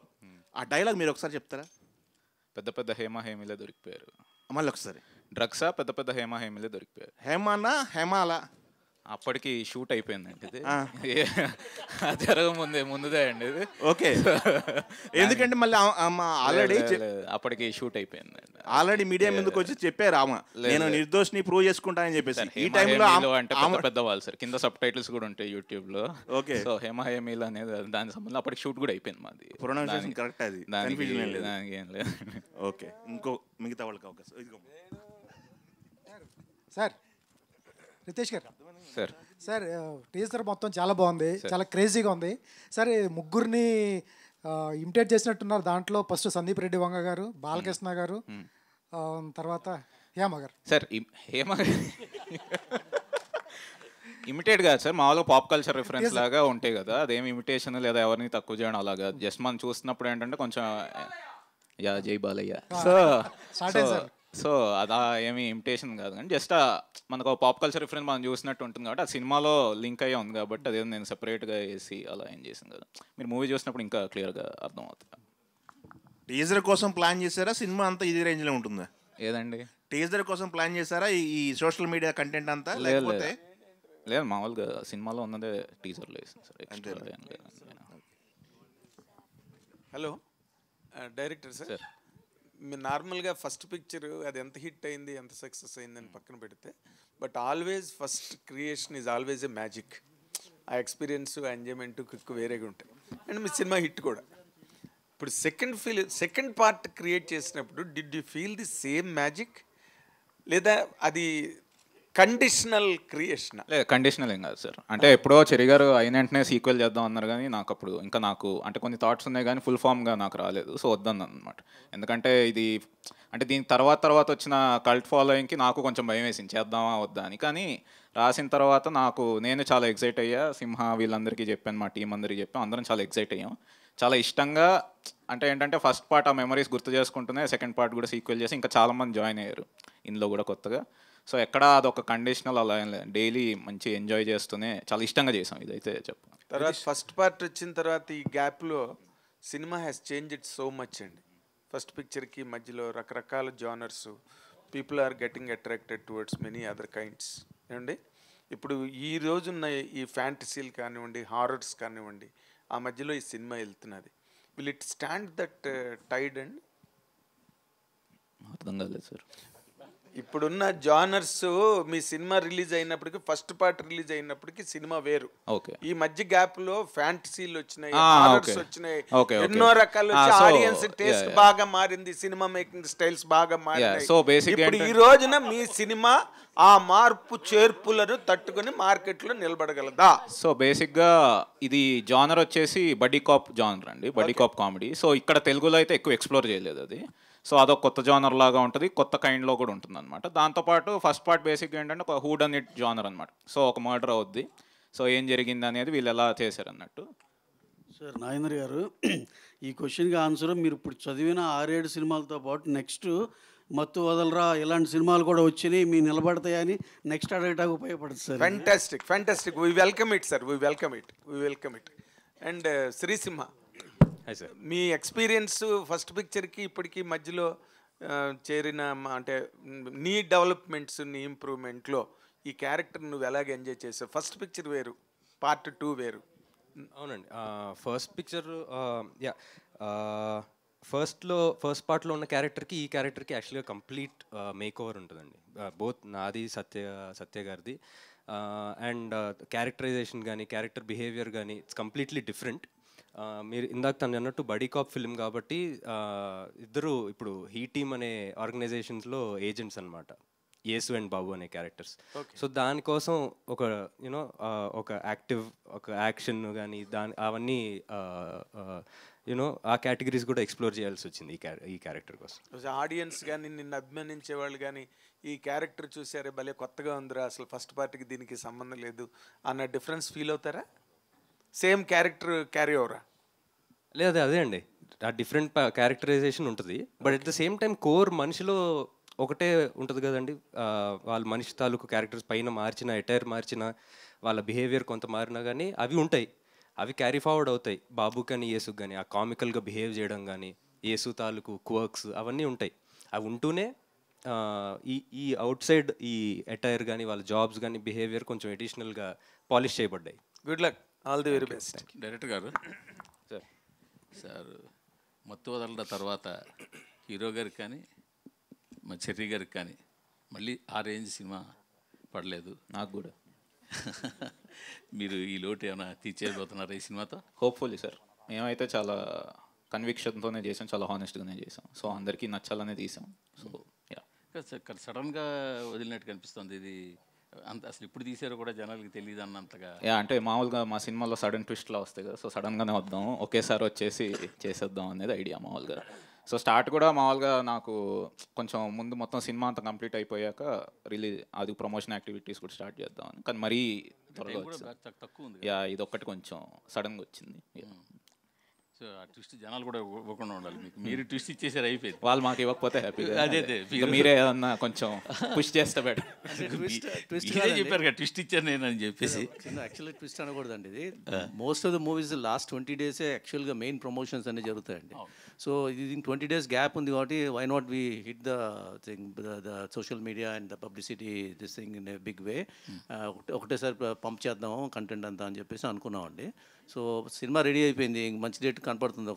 ఆ డైలాగ్ మీరు ఒకసారి చెప్తారా? పెద్ద పెద్ద హేమీలే దొరికిపోయారు. మళ్ళీ ఒకసారి. డ్రగ్సా పెద్ద పెద్ద హేమీలే దొరికిపోయారు. హేమానా హేమాలా? అప్పటికి షూట్ అయిపోయిందండి ఇది. జరగ ముందుదే అండి ఇది. ఓకే, ఎందుకంటే మళ్ళీ ఆల్రెడీ అప్పటికి షూట్ అయిపోయింది. ఆల్రెడీ మీడియా ముందుకు వచ్చి చెప్పారు ఆమె, నేను నిర్దోషిని ప్రూవ్ చేసుకుంటానని చెప్పేసి. ఈ టైంలో అంటే పెద్ద వాళ్ళు సార్, కింద సబ్ టైటిల్స్ కూడా ఉంటాయి యూట్యూబ్ లో. ఓకే, సో హేమీల్ అనేది దాని సంబంధం అప్పటికి షూట్ కూడా అయిపోయింది మాది. ప్రొనౌన్సియేషన్ కరెక్ట్ అది, దానికి ఏం లేదు. ఓకే, ఇంకో మిగతా వాళ్ళకి అవకాశం. సార్ రితేష్ గారు సార్, సార్ టీజర్ మొత్తం చాలా బాగుంది, చాలా క్రేజీగా ఉంది సార్. ముగ్గురిని ఇమిటేట్ చేసినట్టున్నారు దాంట్లో. ఫస్ట్ సందీప్ రెడ్డి వంగ గారు, బాలకృష్ణ గారు, తర్వాత హేమ గారు. సార్ హేమ ఇమిటేట్ కాదు సార్, మామూలుగా పాప్ కల్చర్ రిఫరెన్స్ లాగా ఉంటాయి కదా. అదేమి ఇమిటేషన్ లేదా ఎవరిని తక్కువ చేయడం అలాగా. జస్ట్ మనం చూస్తున్నప్పుడు ఏంటంటే కొంచెం యా జై బాలయ్య. సో అదా ఏమి ఇమిటేషన్ కాదు, కానీ జస్ట్ మనకు పాప్ కల్చర్ రిఫరెన్స్ మనం చూసినట్టు ఉంటుంది కాబట్టి ఆ సినిమాలో లింక్ అయ్యే ఉంది కాబట్టి అదేదో నేను సెపరేట్గా వేసి అలా ఏం చేసాను కదా. మీరు మూవీ చూసినప్పుడు ఇంకా క్లియర్గా అర్థం అవుతుంది. టీజర్ కోసం ప్లాన్ చేశారా? సినిమా అంతా ఇదే రేంజ్లో ఉంటుందా? ఏదండి, టీజర్ కోసం ప్లాన్ చేశారా ఈ సోషల్ మీడియా కంటెంట్ అంతా? లేకపోతే లేదు, మామూలుగా సినిమాలో ఉన్నదే టీజర్లో వేసింది సార్. హలో డైరెక్టర్ సార్, మీరు నార్మల్గా ఫస్ట్ పిక్చర్ అది ఎంత హిట్ అయింది, ఎంత సక్సెస్ అయింది అని పక్కన పెడితే, but always first creation is always a magic. ఆ ఎక్స్పీరియన్స్, ఆ ఎంజాయ్మెంట్, కిక్ వేరేగా ఉంటాయి. అండ్ మీ సినిమా హిట్ కూడా. ఇప్పుడు సెకండ్ పార్ట్ క్రియేట్ చేసినప్పుడు did you feel the same magic, లేదా అది కండిషనల్ క్రియేషన్? లేదు, కండిషనల్ ఏం కాదు సార్. అంటే ఎప్పుడో చెరి గారు అయిన వెంటనే సీక్వెల్ చేద్దాం అన్నారు, కానీ నాకు అప్పుడు ఇంకా అంటే కొన్ని థాట్స్ ఉన్నాయి కానీ ఫుల్ ఫామ్గా నాకు రాలేదు. సో వద్దన్నాను అనమాట. ఎందుకంటే ఇది అంటే దీని తర్వాత వచ్చిన కల్ట్ ఫాలోయింగ్కి నాకు కొంచెం భయం వేసింది, చేద్దామా వద్దా అని. కానీ రాసిన తర్వాత నేను చాలా ఎక్సైట్ అయ్యా. సింహ వీళ్ళందరికీ చెప్పాను, మా టీం అందరికీ చెప్పాను, అందరం చాలా ఎక్సైట్ అయ్యాం. చాలా ఇష్టంగా, అంటే ఏంటంటే ఫస్ట్ పార్ట్ ఆ మెమరీస్ గుర్తు చేసుకుంటూనే సెకండ్ పార్ట్ కూడా సీక్వెల్ చేసి ఇంకా చాలామంది జాయిన్ అయ్యారు ఇందులో కూడా కొత్తగా. సో ఎక్కడ అదొక కండిషనల్ అలా ఏం లేదు, డైలీ మంచి ఎంజాయ్ చేస్తూనే చాలా ఇష్టంగా చేసాం. ఇదైతే చెప్పాను. తర్వాత ఫస్ట్ పార్ట్ వచ్చిన తర్వాత ఈ గ్యాప్లో cinema has change it so much అండి. ఫస్ట్ పిక్చర్కి మధ్యలో రకరకాల genres, people are getting attracted towards many other kinds ఏమండి. ఇప్పుడు ఈ రోజున్న ఈ ఫ్యాంటసీలు కానివ్వండి, హారర్స్ కానివ్వండి, ఆ మధ్యలో ఈ సినిమా వెళ్తున్నది. Will it stand that tide and అర్థం కాలేదు సార్. ఇప్పుడున్న జానర్స్ మీ సినిమా రిలీజ్ అయినప్పటికీ ఫస్ట్ పార్ట్ రిలీజ్ అయినప్పటికీ సినిమా వేరు. ఓకే. ఈ మధ్య గ్యాప్ లో ఫ్యాంటసీలు వచ్చినాయి, ఓకే. హారర్స్ వచ్చినాయి, ఓకే, ఓకే. ఎన్నో రకాలు వచ్చి సో, ఆడియన్స్ టేస్ట్ బాగా మారింది, సినిమా మేకింగ్ స్టైల్స్ బాగా మారినాయి. సో బేసిక్ ఇప్పుడు ఈ రోజున మీ సినిమా ఆ మార్పు చేర్పులను తట్టుకొని మార్కెట్లో నిలబడగలదా? సో బేసిక్గా ఇది జానర్ వచ్చేసి బడ్డీ కాప్ జానర్ అండి, బడ్డీ కాప్ కామెడీ. సో ఇక్కడ తెలుగులో అయితే ఎక్కువ ఎక్స్ప్లోర్ చేయలేదు అది. సో అదొక కొత్త జానర్ లాగా ఉంటుంది, కొత్త కైండ్లో కూడా ఉంటుంది అనమాట. దాంతోపాటు ఫస్ట్ పార్ట్ బేసిక్గా ఏంటంటే ఒక హూడ్ అండ్ ఇట్ జానర్ అనమాట. సో ఒక మర్డర్ అవుద్ది, సో ఏం జరిగింది అనేది వీళ్ళు ఎలా చేశారు అన్నట్టు. సార్ నాగేంద్ర గారు, ఈ క్వశ్చన్కి ఆన్సర్ మీరు ఇప్పుడు చదివిన 6-7 సినిమాలతో పాటు నెక్స్ట్ మత్తు వదలరా ఇలాంటి సినిమాలు కూడా వచ్చినాయి, మీ నిలబడతాయని నెక్స్ట్ అడగటానికి ఉపయోగపడుతుంది sir. Fantastic, fantastic. We welcome it sir, we welcome it, we welcome it. And Srisimha, మీ ఎక్స్పీరియన్స్ ఫస్ట్ పిక్చర్కి ఇప్పటికీ మధ్యలో చేరిన అంటే నీ డెవలప్మెంట్స్, నీ ఇంప్రూవ్మెంట్లో ఈ క్యారెక్టర్ నువ్వు ఎలాగ ఎంజాయ్ చేసావు? ఫస్ట్ పిక్చర్ వేరు, పార్ట్ 2 వేరు. అవునండి. ఫస్ట్ పిక్చర్ ఫస్ట్ పార్ట్లో ఉన్న క్యారెక్టర్కి ఈ క్యారెక్టర్కి యాక్చువల్గా కంప్లీట్ మేక్ ఓవర్ ఉంటుందండి. బోత్ నాది, సత్య గారిది. అండ్ క్యారెక్టరైజేషన్ కానీ క్యారెక్టర్ బిహేవియర్ కానీ ఇట్స్ కంప్లీట్లీ డిఫరెంట్. మీరు ఇందాక తను అన్నట్టు బడీ కాప్ ఫిల్మ్ కాబట్టి ఇద్దరు ఇప్పుడు హీ టీమ్ అనే ఆర్గనైజేషన్స్లో ఏజెంట్స్ అనమాట, యేసు అండ్ బాబు అనే క్యారెక్టర్స్. సో దానికోసం ఒక ఒక యాక్టివ్ ఒక యాక్షన్ కానీ అవన్నీ ఆ కేటగిరీస్ కూడా ఎక్స్ప్లోర్ చేయాల్సి వచ్చింది ఈ క్యారెక్టర్ కోసం. ఆడియన్స్ కానీ నిన్ను అభిమానించే వాళ్ళు కానీ ఈ క్యారెక్టర్ చూసారే భలే కొత్తగా ఉందిరా, అసలు ఫస్ట్ పార్ట్కి దీనికి సంబంధం లేదు అన్న డిఫరెన్స్ ఫీల్ అవుతారా? సేమ్ క్యారెక్టర్ క్యారీ ఓవరా? లేదు, అదే అండి, ఆ డిఫరెంట్ క్యారెక్టరైజేషన్ ఉంటుంది. But at the same time core మనిషిలో ఒకటే ఉంటుంది కదండి. వాళ్ళ మనిషి తాలూకు క్యారెక్టర్స్ పైన మార్చిన, ఎటైర్ మార్చిన, వాళ్ళ బిహేవియర్ కొంత మారినా కానీ అవి ఉంటాయి, అవి క్యారీ ఫార్వర్డ్ అవుతాయి. బాబు కానీ యేసుకు కానీ ఆ కామికల్గా బిహేవ్ చేయడం కానీ, యేసు తాలూకు క్వర్క్స్ అవన్నీ ఉంటాయి. అవి ఉంటూనే ఈ అవుట్ సైడ్ ఈ ఎటైర్ కానీ వాళ్ళ జాబ్స్ కానీ బిహేవియర్ కొంచెం ఎడిషనల్గా పాలిష్ చేయబడ్డాయి. Good luck, all the very best. Director గారు సార్, మత్తు వదలడం తర్వాత హీరో గారికి కానీ మా చెర్రీ గారికి కానీ మళ్ళీ ఆ రేంజ్ సినిమా పడలేదు. నాకు కూడా. మీరు ఈ లోటు ఏమైనా తీర్చేయబోతున్నారు ఈ సినిమాతో? Hopefully sir. మేమైతే చాలా కన్విక్షన్తోనే చేసాం, చాలా హానెస్ట్గానే చేసాం. సో అందరికీ నచ్చాలనే తీసాం. సో సడన్గా వదిలినట్టు కనిపిస్తుంది ఇది. అంత అసలు ఇప్పుడు తీసారో కూడా జనాలకి తెలియదు అన్నంతగా. అంటే మామూలుగా మా సినిమాలో సడన్ ట్విస్ట్లా వస్తాయి కదా, సో సడన్గానే వద్దాం, ఒకేసారి వచ్చేసి చేసేద్దాం అనేది ఐడియా మామూలుగా. సో స్టార్ట్ కూడా మామూలుగా నాకు కొంచెం ముందు మొత్తం సినిమా అంతా కంప్లీట్ అయిపోయాక రిలీజ్ అది ప్రమోషన్ యాక్టివిటీస్ కూడా స్టార్ట్ చేద్దామని, కానీ మరీ త్వరగా తక్కువ ఉంది. ఇది ఒక్కటి కొంచెం సడన్గా వచ్చింది. సో ఆ ట్విస్ట్ జనాలు కూడా ఇవ్వకుండా ఉండాలి మీకు. మీరు ట్విస్ట్ ఇచ్చేసారు, అయిపోయింది. వాళ్ళు మాకు ఇవ్వకపోతే హ్యాపీ. అదే మీరే ఏదన్నా కొంచెం పుష్ చేస్తే బెటర్. చెప్పారు కదా ట్విస్ట్ ఇచ్చారు నేను అని చెప్పేసి. యాక్చువల్గా ట్విస్ట్ అనకూడదండి, ఇది most of the movies last 20 days యాక్చువల్గా మెయిన్ ప్రమోషన్స్ అనేవి జరుగుతాయండి. సో ఇది 20 days గ్యాప్ ఉంది కాబట్టి why not we hit the thing the social media and the publicity this thing in a big way. ఒకటేసారి పంప్ చేద్దాము కంటెంట్ అంతా అని చెప్పేసి అనుకున్నామండి. సో సినిమా రెడీ అయిపోయింది, మంచి డేట్ కనపడుతుంది.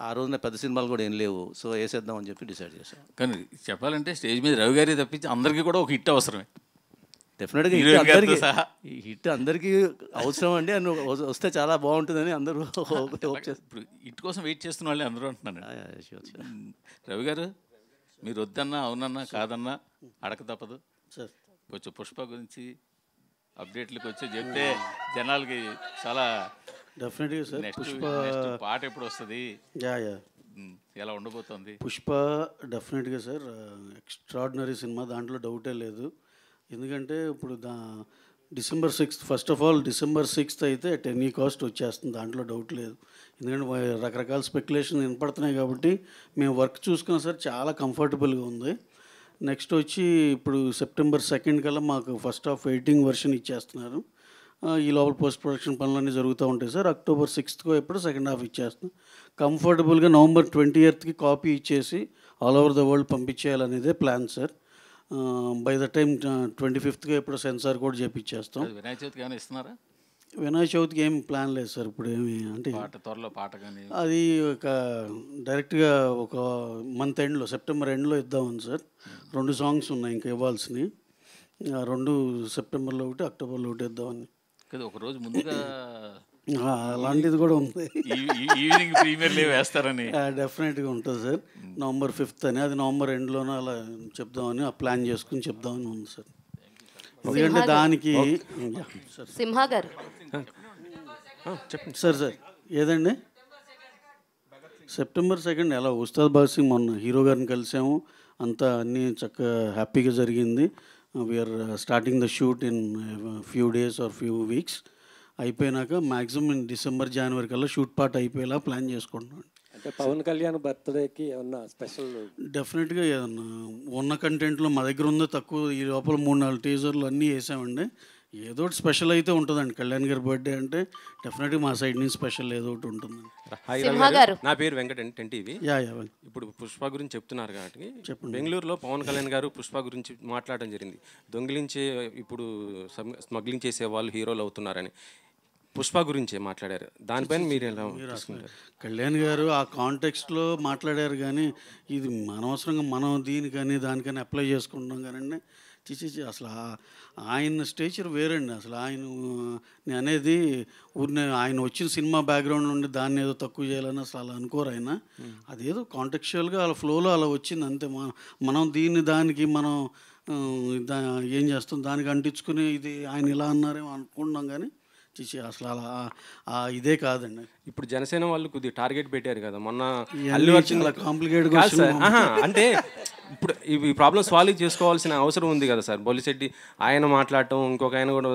ఆ రోజున పెద్ద సినిమాలు కూడా ఏం లేవు, సో వేసేద్దాం అని చెప్పి డిసైడ్ చేశాం. కానీ చెప్పాలంటే స్టేజ్ మీద రవి గారి తప్పించి అందరికీ కూడా ఒక హిట్ అవసరమే. డెఫినెట్గా హిట్ అందరికీ అవసరం అండి, అని వస్తే చాలా బాగుంటుందని అందరూ ఇప్పుడు హిట్ కోసం వెయిట్ చేస్తున్న వాళ్ళే అందరూ అంటున్నాను. రవి గారు, మీరు వద్దన్నా అవునన్నా కాదన్నా అడక తప్పదు. కొంచెం పుష్ప గురించి అప్డేట్లకు వచ్చి చెప్తే జనాలకి చాలా డెఫినెట్గా సార్. పుష్ప పాట ఎప్పుడు వస్తుంది, ఎలా ఉండబోతుంది? పుష్ప డెఫినెట్గా సార్ ఎక్స్ట్రాడినరీ సినిమా, దాంట్లో డౌటే లేదు. ఎందుకంటే ఇప్పుడు December 6th first of all December 6th అయితే at any cost వచ్చేస్తుంది, దాంట్లో డౌట్ లేదు. ఎందుకంటే రకరకాల స్పెక్యులేషన్ వినపడుతున్నాయి కాబట్టి మేము వర్క్ చూసుకున్నాం సార్, చాలా కంఫర్టబుల్గా ఉంది. నెక్స్ట్ వచ్చి ఇప్పుడు September 2nd కల్లా మాకు ఫస్ట్ హాఫ్ ఎడిటింగ్ వర్షన్ ఇచ్చేస్తున్నారు. ఈ లోపల పోస్ట్ ప్రొడక్షన్ పనులన్నీ జరుగుతూ ఉంటాయి సార్. October 6th ఎప్పుడు సెకండ్ హాఫ్ ఇచ్చేస్తాం. కంఫర్టబుల్గా November 20th కాపీ ఇచ్చేసి ఆల్ ఓవర్ ద వరల్డ్ పంపించేయాలనేదే plan sir. By the time 25th ఎప్పుడు సెన్సార్ కూడా చేపించేస్తాం. వినాయక చవితికి ఏమైనా ఇస్తున్నారా? వినాయక చవితికి ఏం ప్లాన్ లేదు సార్ ఇప్పుడు ఏమి అంటే త్వరలో పాట కానీ అది ఒక డైరెక్ట్గా ఒక మంత్ ఎండ్లో సెప్టెంబర్ ఎండ్లో ఇద్దామని సార్. 2 సాంగ్స్ ఉన్నాయి ఇంకా ఇవ్వాల్సినవి. 2 సెప్టెంబర్లో ఒకటి, అక్టోబర్లో ఒకటి ఇద్దామని. ఒక రోజు ముందుగా అలాంటిది కూడా ఉంది. ఈవినింగ్ ప్రీమియర్ లీవ్ వేస్తారని డెఫినెట్గా ఉంటుంది సార్. నవంబర్ 5th అని, అది నవంబర్ ఎండ్లోనే అలా చెప్దామని ప్లాన్ చేసుకుని చెప్దామని ఉంది సార్. ఎందుకంటే దానికి సింహ గారు చెప్పండి సార్. ఏదండి సెప్టెంబర్ 2 ఎలా ఉస్తాద్ భగత్ సింగ్ మొన్న హీరో గారిని కలిసాము, అంతా అన్నీ చక్కగా హ్యాపీగా జరిగింది. We are starting the shoot in few days or few weeks. అయిపోయినాక మ్యాక్సిమం ఇన్ డిసెంబర్ జనవరి కల్లా షూట్ పార్ట్ అయిపోయేలా ప్లాన్ చేసుకుంటున్నాం. అంటే పవన్ కళ్యాణ్ బర్త్డేకి ఏమన్నా స్పెషల్? డెఫినెట్గా ఏదన్నా ఉన్న కంటెంట్లో మా దగ్గర ఉందో తక్కువ, ఈ లోపల 3-4 టీజర్లు అన్నీ వేసామండి. ఏదో ఒకటి స్పెషల్ అయితే ఉంటుందండి. కళ్యాణ్ గారి బర్త్డే అంటే డెఫినెట్గా మా సైడ్ నుంచి స్పెషల్ ఏదో ఒకటి ఉంటుంది. హాయ్ రవి గారు, నా పేరు వెంకట్ అండి, 10TV. ఇప్పుడు పుష్ప గురించి చెప్తున్నారు కాబట్టి బెంగళూరులో పవన్ కళ్యాణ్ గారు పుష్ప గురించి మాట్లాడడం జరిగింది. దొంగిలించే ఇప్పుడు స్మగ్లింగ్ చేసే వాళ్ళు హీరోలు అవుతున్నారని పుష్ప గురించే మాట్లాడారు. దానిపైన మీరు ఎలా తీసుకుంటారు? కళ్యాణ్ గారు ఆ కాంటెక్స్ట్లో మాట్లాడారు, కానీ ఇది అనవసరంగా మనం దీనికని దానికని అప్లై చేసుకుంటాం కానండి. చిచి అసలు ఆయన స్టేచర్ వేరండి. అసలు నేను అనేది ఊరిని ఆయన వచ్చిన సినిమా బ్యాక్గ్రౌండ్ నుండి దాన్ని ఏదో తక్కువ చేయాలని అసలు అలా అనుకోరు ఆయన. అదేదో కాంటెక్చువల్గా అలా ఫ్లోలో అలా వచ్చింది అంతే. మనం దానికి మనం ఏం చేస్తాం, దానికి అంటించుకుని ఇది ఆయన ఇలా అన్నారేమో అనుకుంటున్నాం, కానీ అసలు అలా ఇదే కాదండి. ఇప్పుడు జనసేన వాళ్ళు కొద్దిగా టార్గెట్ పెట్టారు కదా మొన్న. అల్లు అర్జున్ కాంప్లికేటెడ్ అంటే ఇప్పుడు ఈ ప్రాబ్లమ్ సాల్వ్ చేసుకోవాల్సిన అవసరం ఉంది కదా సార్. బొలిశెట్టి ఆయన మాట్లాడటం, ఇంకొక ఆయన కూడా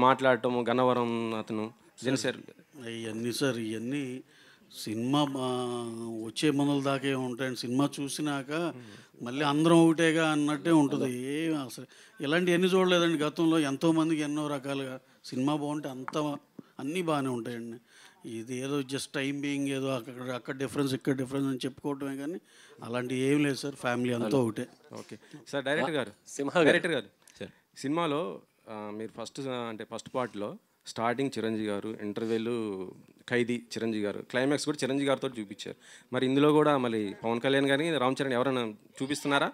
మాట్లాడటం, గన్నవరం అతను జనసేన. ఇవన్నీ సార్, ఇవన్నీ సినిమా వచ్చే మనల దాకే ఉంటాయండి. సినిమా చూసినాక మళ్ళీ అందరం ఒకటేగా అన్నట్టే ఉంటుంది. అసలు ఇలాంటివన్నీ చూడలేదండి గతంలో. ఎంతోమందికి ఎన్నో రకాలుగా సినిమా బాగుంటే అన్నీ బాగానే ఉంటాయండి. ఇది ఏదో జస్ట్ టైం బీయింగ్ ఏదో అక్కడ డిఫరెన్స్ ఇక్కడ డిఫరెన్స్ అని చెప్పుకోవటమే, కానీ అలాంటివి ఏం లేదు సార్. ఫ్యామిలీ అంతా ఒకటే. Okay sir. డైరెక్టర్ గారు సినిమాలో మీరు ఫస్ట్ పార్ట్లో స్టార్టింగ్ చిరంజీవి గారు, ఇంటర్వ్యూలు ఖైదీ చిరంజీవి గారు, క్లైమాక్స్ కూడా చిరంజీవి గారితో చూపించారు. మరి ఇందులో కూడా మళ్ళీ పవన్ కళ్యాణ్ గారిని, రామ్ చరణ్ ఎవరైనా చూపిస్తున్నారా?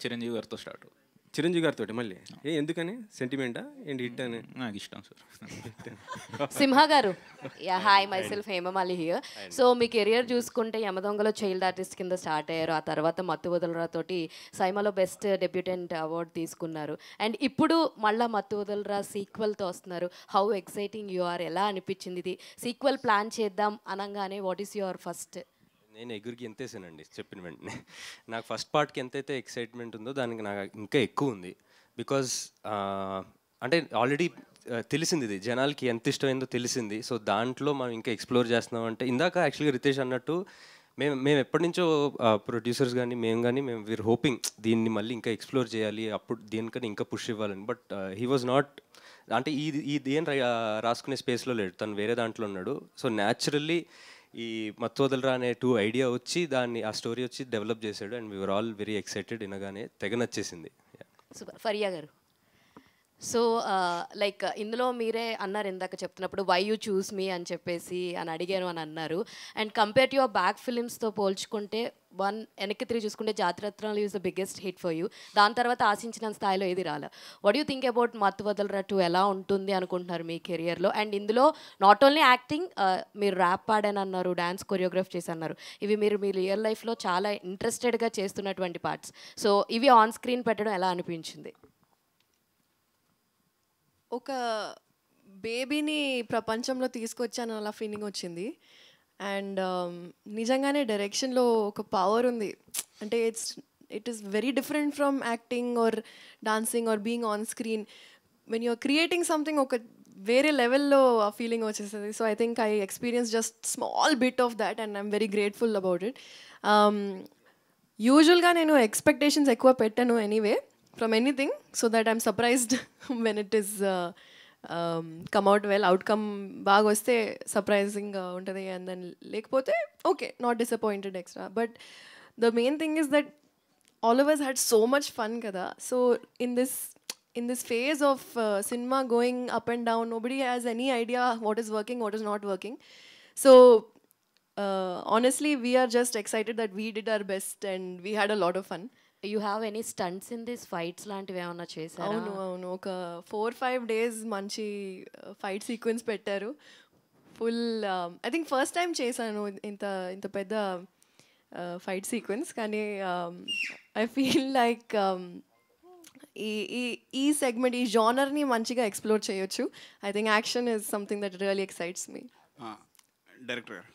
చిరంజీవి గారితో స్టార్ట్. చిరంజీవి గారితో మళ్ళీ ఎందుకని? సెంటిమెంటా ఏంటి? హిట్ అని నాకు ఇష్టం sir. Simha garu, hi, myself Hemamali here. So మీ కెరియర్ చూసుకుంటే యమదొంగలో చైల్డ్ ఆర్టిస్ట్ కింద స్టార్ట్ అయ్యారు. ఆ తర్వాత మత్తు వదలరా తోటి సైమాలో బెస్ట్ డెబ్యూటెంట్ అవార్డు తీసుకున్నారు. అండ్ ఇప్పుడు మళ్ళీ మత్తు వదలరా సీక్వెల్తో వస్తున్నారు. How exciting you are? ఎలా అనిపించింది ఇది సీక్వెల్ ప్లాన్ చేద్దాం అనగానే? What is your first? నేను ఎగురికి ఎంతేసానండి చెప్పిన వెంటనే. నాకు ఫస్ట్ పార్ట్కి ఎంతైతే ఎక్సైట్మెంట్ ఉందో దానికి నాకు ఇంకా ఎక్కువ ఉంది. బికాజ్ అంటే ఆల్రెడీ తెలిసింది, ఇది జనాలకి ఎంత ఇష్టమైందో తెలిసింది. సో దాంట్లో మనం ఇంకా ఎక్స్ప్లోర్ చేస్తున్నాం. అంటే ఇందాక యాక్చువల్గా రితేష్ అన్నట్టు మేము ఎప్పటి నుంచో ప్రొడ్యూసర్స్ కానీ మేము వీఆర్ హోపింగ్ దీన్ని మళ్ళీ ఇంకా ఎక్స్ప్లోర్ చేయాలి, అప్పుడు దేనికని ఇంకా పుష్ ఇవ్వాలని. బట్ హీ వాజ్ నాట్, అంటే ఏం రాసుకునే స్పేస్లో లేడు, తను వేరే దాంట్లో ఉన్నాడు. సో న్యాచురల్లీ ఈ మత్తు వదలరా అనే ఐడియా వచ్చి ఆ స్టోరీ వచ్చి డెవలప్ చేశాడు. And we are all very excited. వినగానే తెగ నచ్చేసింది. సూపర్. ఫరియా గారు, సో లైక్ ఇందులో మీరే అన్నారు ఇందాక చెప్తున్నప్పుడు వై యూ చూస్ మీ అని చెప్పేసి అని అడిగాను అని అన్నారు. And compare to your back ఫిలిమ్స్తో పోల్చుకుంటే వెనక్కి తిరిగి చూసుకుంటే Jathiratnalu is the biggest hit for you. దాని తర్వాత ఆశించిన స్థాయిలో ఏది రాలే. వాట్ యూ థింక్ అబౌట్ మత్తు వదలరా 2 ఎలా ఉంటుంది అనుకుంటున్నారు మీ కెరియర్లో? అండ్ ఇందులో నాట్ ఓన్లీ యాక్టింగ్, మీరు ర్యాప్ పాడాను అన్నారు, డ్యాన్స్ కొరియోగ్రాఫ్ చేసి అన్నారు. ఇవి మీరు మీ రియల్ లైఫ్లో చాలా ఇంట్రెస్టెడ్గా చేస్తున్నటువంటి పార్ట్స్. సో ఇవి ఆన్ స్క్రీన్ పెట్టడం ఎలా అనిపించింది? ఒక బేబీని ప్రపంచంలో తీసుకొచ్చాను అలా ఫీలింగ్ వచ్చింది. అండ్ నిజంగానే డైరెక్షన్లో ఒక పవర్ ఉంది. అంటే it is very different from acting or dancing or being on screen. When you're creating something ఒక వేరే లెవెల్లో ఆ ఫీలింగ్ వచ్చేస్తుంది. So I think I experience just small bit of that and I'm very grateful about it. యూజువల్గా నేను ఎక్స్పెక్టేషన్స్ ఎక్కువ పెట్టాను anyway from anything, so that I'm surprised when it is come out well. Outcome baga vaste surprising untadi, and then lekapothe okay, not disappointed extra. But the main thing is that all of us had so much fun kada. So in this in this phase of cinema going up and down, nobody has any idea what is working, what is not working. So honestly, we are just excited that we did our best and we had a lot of fun. You have any stunts in these fights లాంటివి ఏమన్నా చేశారా? అవును ఒక 4-5 days మంచి ఫైట్ సీక్వెన్స్ పెట్టారు. Full I think first time చేశాను ఇంత పెద్ద ఫైట్ సీక్వెన్స్. కానీ ఐ ఫీల్ లైక్ ఈ సెగ్మెంట్, ఈ జానర్ని మంచిగా ఎక్స్ప్లోర్ చేయొచ్చు. I think action is something that really excites me. Director garu,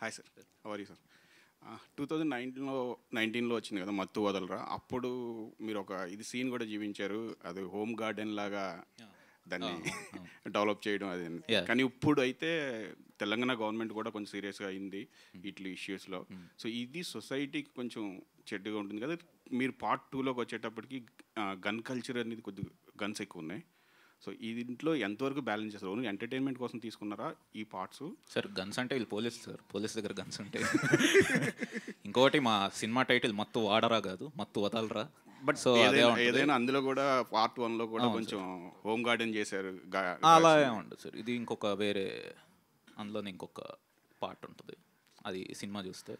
hi sir, how are you sir? 2019లో వచ్చింది కదా మత్తు వదలరా, అప్పుడు మీరు ఒక సీన్ కూడా జీవించారు, అది హోమ్ గార్డెన్ లాగా దాన్ని డెవలప్ చేయడం అది. కానీ ఇప్పుడు అయితే తెలంగాణ గవర్నమెంట్ కూడా కొంచెం సీరియస్గా అయింది ఇట్లా ఇష్యూస్లో. సో ఇది సొసైటీకి కొంచెం చెడ్డగా ఉంటుంది కదా. మీరు పార్ట్ 2లోకి వచ్చేటప్పటికి గన్ కల్చర్ అనేది కొద్దిగా గన్స్ ఎక్కువ ఉన్నాయి. సో ఈ దీంట్లో ఎంతవరకు బ్యాలెన్స్ చేస్తారు? ఓన్లీ ఎంటర్టైన్మెంట్ కోసం తీసుకున్నారా ఈ పార్ట్స్? సార్ గన్స్ అంటే వీళ్ళు పోలీస్ సార్, పోలీస్ దగ్గర గన్స్ ఉంటాయి. ఇంకొకటి మా సినిమా టైటిల్ మత్తు వాడరా కాదు, మత్తు వదలరా. బట్ సో ఏదైనా అందులో కూడా పార్ట్ 1లో కూడా కొంచెం హోమ్ గార్డెన్ చేశారు. అలా ఉండదు సార్, ఇది ఇంకొక వేరే, అందులోనే ఇంకొక పార్ట్ ఉంటుంది, అది సినిమా చూస్తే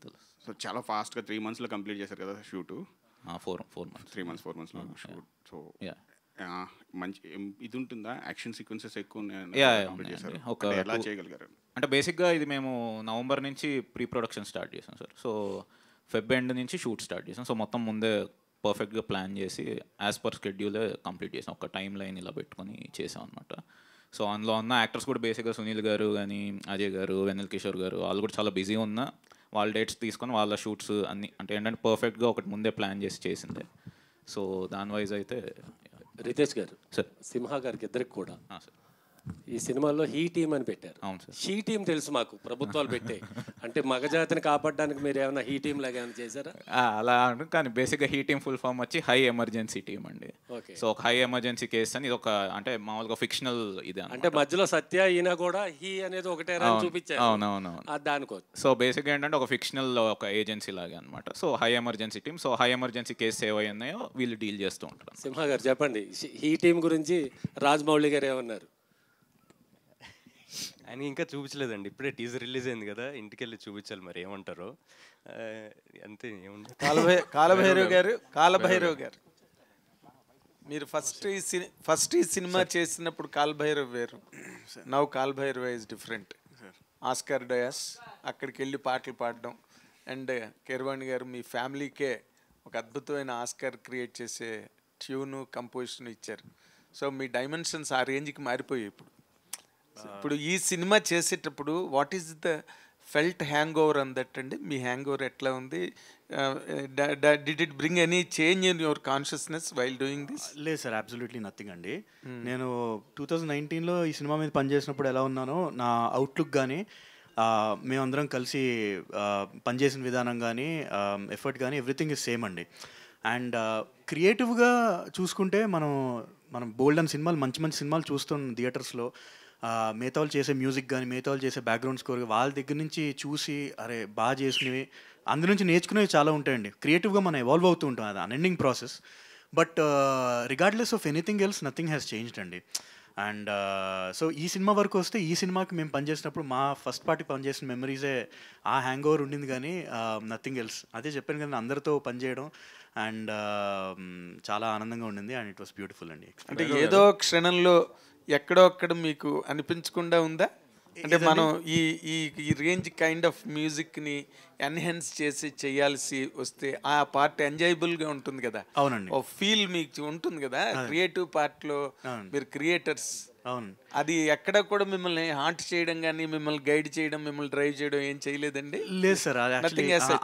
తెలుసు. సో చాలా ఫాస్ట్గా 3 monthsలో కంప్లీట్ చేశారు కదా షూటు? 4 months 3 months 4 monthsలో షూట్. సో మంచి ఇది ఉంటుందా, యాక్షన్ సీక్వెన్సెస్ ఎక్కువ చేశారు? ఎలా చేయగలిగారు? అంటే బేసిక్గా ఇది మేము నవంబర్ నుంచి ప్రీ ప్రొడక్షన్ స్టార్ట్ చేసాం సార్. సో ఫెబ్ ఎండ్ నుంచి షూట్ స్టార్ట్ చేసాం. సో మొత్తం ముందే పర్ఫెక్ట్గా ప్లాన్ చేసి యాజ్ పర్ స్కెడ్యూలే కంప్లీట్ చేసాం. ఒక టైం లైన్ ఇలా పెట్టుకొని చేసాం అనమాట. సో అందులో ఉన్న యాక్టర్స్ కూడా బేసిక్గా సునీల్ గారు కానీ, అజయ్ గారు, వెన్నెల్ కిషోర్ గారు, వాళ్ళు కూడా చాలా బిజీ ఉన్న వాళ్ళ డేట్స్ తీసుకొని వాళ్ళ షూట్స్ అన్ని అంటే ఏంటంటే పర్ఫెక్ట్గా ఒకటి ముందే ప్లాన్ చేసి చేసిందే. సో దాని వైజ్ అయితే రితేష్ గారు, సార్ సింహ గారికి ఇద్దరికి కూడా సార్ ఈ సినిమాలో హీ టీమ్ అని పెట్టారు. అవును సార్. షీ టీమ్ తెలుసు మాకు, ప్రభుత్వాలు పెట్టే. అంటే మగజాతిని కాపాడడానికి మీరు ఏమైనా హీ టీమ్ లాగా ఏమైనా చేశారా? అలా అంటారు, కానీ బేసిక్గా హీ టీమ్ ఫుల్ ఫామ్ వచ్చి హై ఎమర్జెన్సీ టీమ్ అండి. సో ఒక హై ఎమర్జెన్సీ కేసు అని ఇది ఒక అంటే మామూలుగా ఫిక్షనల్ ఇది అంటే మధ్యలో సత్య ఈయన కూడా హీ అనేది ఒకటే చూపించారు. అవునవునవును, దానికోసం. సో బేసిక్గా ఏంటంటే ఒక ఫిక్షనల్ ఒక ఏజెన్సీ లాగా అనమాట. So high emergency team. So high emergency case ఏవై ఉన్నాయో వీళ్ళు డీల్ చేస్తూ ఉంటారు. సింహ గారు చెప్పండి, హీ టీమ్ గురించి రాజమౌళి గారు ఏమన్నారు? ఆయన ఇంకా చూపించలేదండి, ఇప్పుడే టీజర్ రిలీజ్ అయింది కదా, ఇంటికి వెళ్ళి చూపించాలి, మరి ఏమంటారో. అంతే, ఏముంది. కాలభైరవ్ గారు మీరు ఫస్ట్ ఈ సినిమా చేసినప్పుడు కాలభైరవ్ వేరు, now Kal Bhairav is different. Oscar dais అక్కడికి వెళ్ళి పాటలు పాడడం, అండ్ కీరవాణి గారు మీ ఫ్యామిలీకే ఒక అద్భుతమైన ఆస్కార్ క్రియేట్ చేసే ట్యూను, కంపోజిషన్ ఇచ్చారు. సో మీ డైమెన్షన్స్ ఆ రేంజ్కి మారిపోయాయి. ఇప్పుడు ఈ సినిమా చేసేటప్పుడు what is the felt hang over అని దట్ అండి? మీ హ్యాంగ్ ఓవర్ ఎట్లా ఉంది? Did it bring any change in your consciousness while doing this? లేదు సార్, అబ్సల్యూట్లీ నథింగ్ అండి. నేను 2019లో ఈ సినిమా మీద పనిచేసినప్పుడు ఎలా ఉన్నానో నా అవుట్లుక్ కానీ, మేమందరం కలిసి పనిచేసిన విధానం కానీ, ఎఫర్ట్ కానీ, ఎవ్రీథింగ్ ఇస్ సేమ్ అండి. అండ్ క్రియేటివ్గా చూసుకుంటే మనం బోల్డ్ అని సినిమాలు, మంచి మంచి సినిమాలు చూస్తున్నాం థియేటర్స్లో. మిగతా వాళ్ళు చేసే మ్యూజిక్ కానీ, మిగతా వాళ్ళు చేసే బ్యాక్గ్రౌండ్ స్కోర్, వాళ్ళ దగ్గర నుంచి చూసి అరే బాగా చేసినవి, అందు నుంచి నేర్చుకునేవి చాలా ఉంటాయండి. క్రియేటివ్గా మనం ఎవాల్వ్ అవుతూ ఉంటాం, అది unending process. But regardless of anything else nothing has changed అండి. అండ్ సో ఈ సినిమా వరకు వస్తే, ఈ సినిమాకి మేము పనిచేసినప్పుడు మా ఫస్ట్ పార్టీ పనిచేసిన మెమరీసే ఆ హ్యాంగ్ ఓవర్ ఉండింది, కానీ నథింగ్ ఎల్స్. అదే చెప్పాను కదా, అందరితో పనిచేయడం అండ్ చాలా ఆనందంగా ఉండింది. అండ్ ఇట్ వాస్ బ్యూటిఫుల్ అండి. అంటే ఏదో క్షణంలో ఎక్కడో అక్కడ మీకు అనిపించకుండా ఉందా? అంటే మనం ఈ రేంజ్ కైండ్ ఆఫ్ మ్యూజిక్ని ఎన్హాన్స్ చేసి చేయాల్సి వస్తే ఆ పార్ట్ ఎంజాయబుల్గా ఉంటుంది కదా. అవునండి, ఓ ఫీల్ మీకు ఉంటుంది కదా క్రియేటివ్ పార్ట్లో, మీరు క్రియేటర్స్. అవును, అది ఎక్కడ కూడా మిమ్మల్ని హాంట్ చేయడం కానీ, మిమ్మల్ని గైడ్ చేయడం, మిమ్మల్ని డ్రైవ్ చేయడం ఏం చేయలేదండి? లేదు సార్,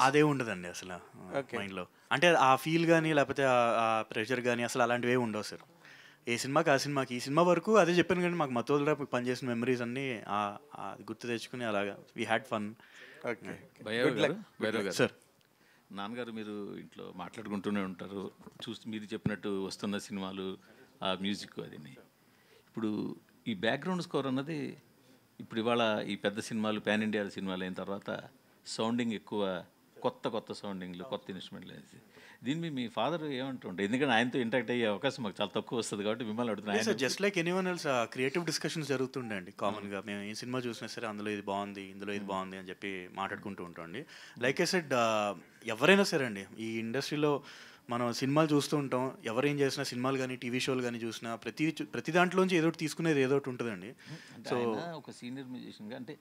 అదే ఉండదండి అసలు మైండ్లో. అంటే ఆ ఫీల్ కానీ, లేకపోతే ఆ ప్రెషర్ కానీ అసలు అలాంటివి ఉండవు సార్. ఏ సినిమాకి ఆ సినిమాకి, ఈ సినిమా వరకు అదే చెప్పాను కానీ మాకు మత్తు వదలరా పనిచేసిన మెమరీస్ అన్నీ గుర్తు తెచ్చుకుని అలాగా వీ హ్యాడ్ ఫన్. సార్ నాన్నగారు మీరు ఇంట్లో మాట్లాడుకుంటూనే ఉంటారు, మీరు చెప్పినట్టు వస్తున్న సినిమాలు, ఆ మ్యూజిక్ అది. ఇప్పుడు ఈ బ్యాక్గ్రౌండ్ స్కోర్ అన్నది ఇప్పుడు ఇవాళ ఈ పెద్ద సినిమాలు, పాన్ ఇండియా సినిమాలు అయిన తర్వాత సౌండింగ్ ఎక్కువ కొత్త సౌండింగ్లు, కొత్త ఇన్స్ట్రుమెంట్లు వేసి దీన్ని మీ ఫాదర్ ఏమంటుంటే, ఎందుకంటే ఆయనతో ఇంటరాక్ట్ అయ్యే అవకాశం మాకు చాలా తక్కువ వస్తుంది కాబట్టి మిమ్మల్ని అడుగుతున్నాను. Just like anyone else creative discussions జరుగుతుండే అండి కామన్గా. మేము ఏ సినిమా చూసినా సరే అందులో ఇది బాగుంది, ఇందులో ఇది బాగుంది అని చెప్పి మాట్లాడుకుంటూ ఉంటామండి. లైక్ ఐ సెడ్, ఎవరైనా సరే అండి ఈ ఇండస్ట్రీలో మనం సినిమాలు చూస్తూ ఉంటాం. ఎవరేం చేసినా సినిమాలు కానీ టీవీ షోలు కానీ చూసినా ప్రతి దాంట్లోంచి ఏదో ఒకటి తీసుకునేది ఏదో ఒకటి ఉంటుందండి. సో ఒక సీనియర్ మ్యూజిషియన్గా అంటే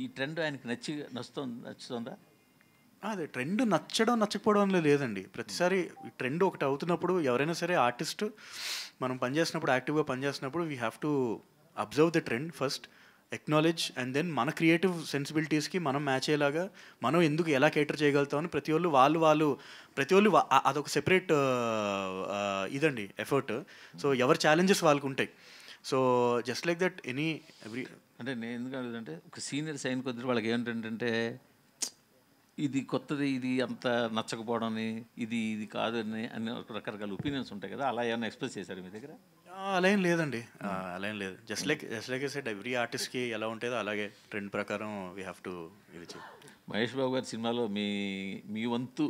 ఈ ట్రెండ్ ఆయనకి నచ్చుతుందా? అదే ట్రెండ్ నచ్చకపోవడం లేదండి. ప్రతిసారి ఈ ట్రెండ్ ఒకటి అవుతున్నప్పుడు ఎవరైనా సరే ఆర్టిస్ట్ మనం పనిచేసినప్పుడు, యాక్టివ్గా పనిచేసినప్పుడు we have to observe the trend first, acknowledge, and then మన క్రియేటివ్ సెన్సిబిలిటీస్కి మనం మ్యాచ్ అయ్యేలాగా మనం ఎందుకు ఎలా కేటర్ చేయగలుగుతామని ప్రతి ఒళ్ళు అదొక సెపరేట్ ఇదండి ఎఫర్ట్. సో ఎవరి ఛాలెంజెస్ వాళ్ళకు ఉంటాయి. సో జస్ట్ లైక్ దట్ అంటే నేను ఎందుకు అడుగుతుంటే, ఒక సీనియర్స్ అయిన కొద్ది వాళ్ళకి ఏంటంటే ఇది కొత్తది, ఇది అంత నచ్చకపోవడం, ఇది కాదు అని రకరకాల ఒపీనియన్స్ ఉంటాయి కదా, అలా ఏమైనా ఎక్స్ప్రెస్ చేశారు మీ దగ్గర? అలా ఏం లేదండి, అలా ఏం లేదు. Just like I said, every ఆర్టిస్ట్కి ఎలా ఉంటుందో అలాగే ట్రెండ్ ప్రకారం వీ హ్యావ్ టు ఇది చేయాలి. మహేష్ బాబు గారి సినిమాలో మీ వంతు